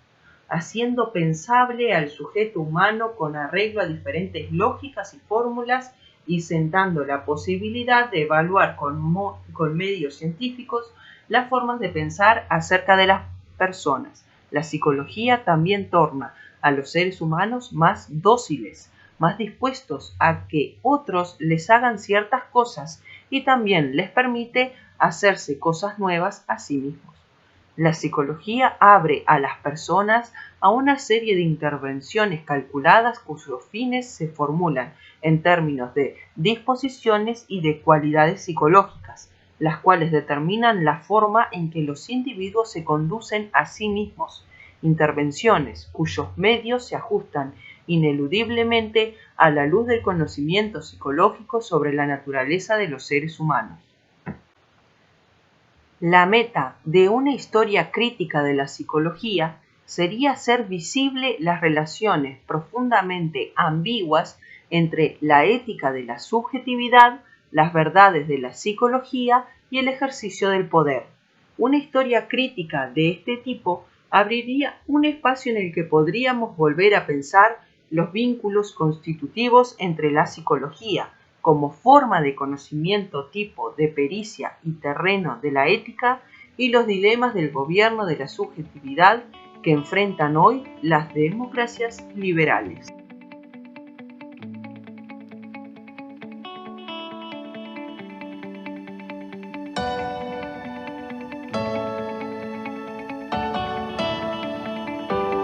haciendo pensable al sujeto humano con arreglo a diferentes lógicas y fórmulas y sentando la posibilidad de evaluar con medios científicos las formas de pensar acerca de las personas. La psicología también torna a los seres humanos más dóciles, más dispuestos a que otros les hagan ciertas cosas y también les permite hacerse cosas nuevas a sí mismos. La psicología abre a las personas a una serie de intervenciones calculadas cuyos fines se formulan en términos de disposiciones y de cualidades psicológicas, las cuales determinan la forma en que los individuos se conducen a sí mismos, intervenciones cuyos medios se ajustan ineludiblemente a la luz del conocimiento psicológico sobre la naturaleza de los seres humanos. La meta de una historia crítica de la psicología sería hacer visible las relaciones profundamente ambiguas entre la ética de la subjetividad, las verdades de la psicología y el ejercicio del poder. Una historia crítica de este tipo abriría un espacio en el que podríamos volver a pensar los vínculos constitutivos entre la psicología como forma de conocimiento tipo de pericia y terreno de la ética y los dilemas del gobierno de la subjetividad que enfrentan hoy las democracias liberales.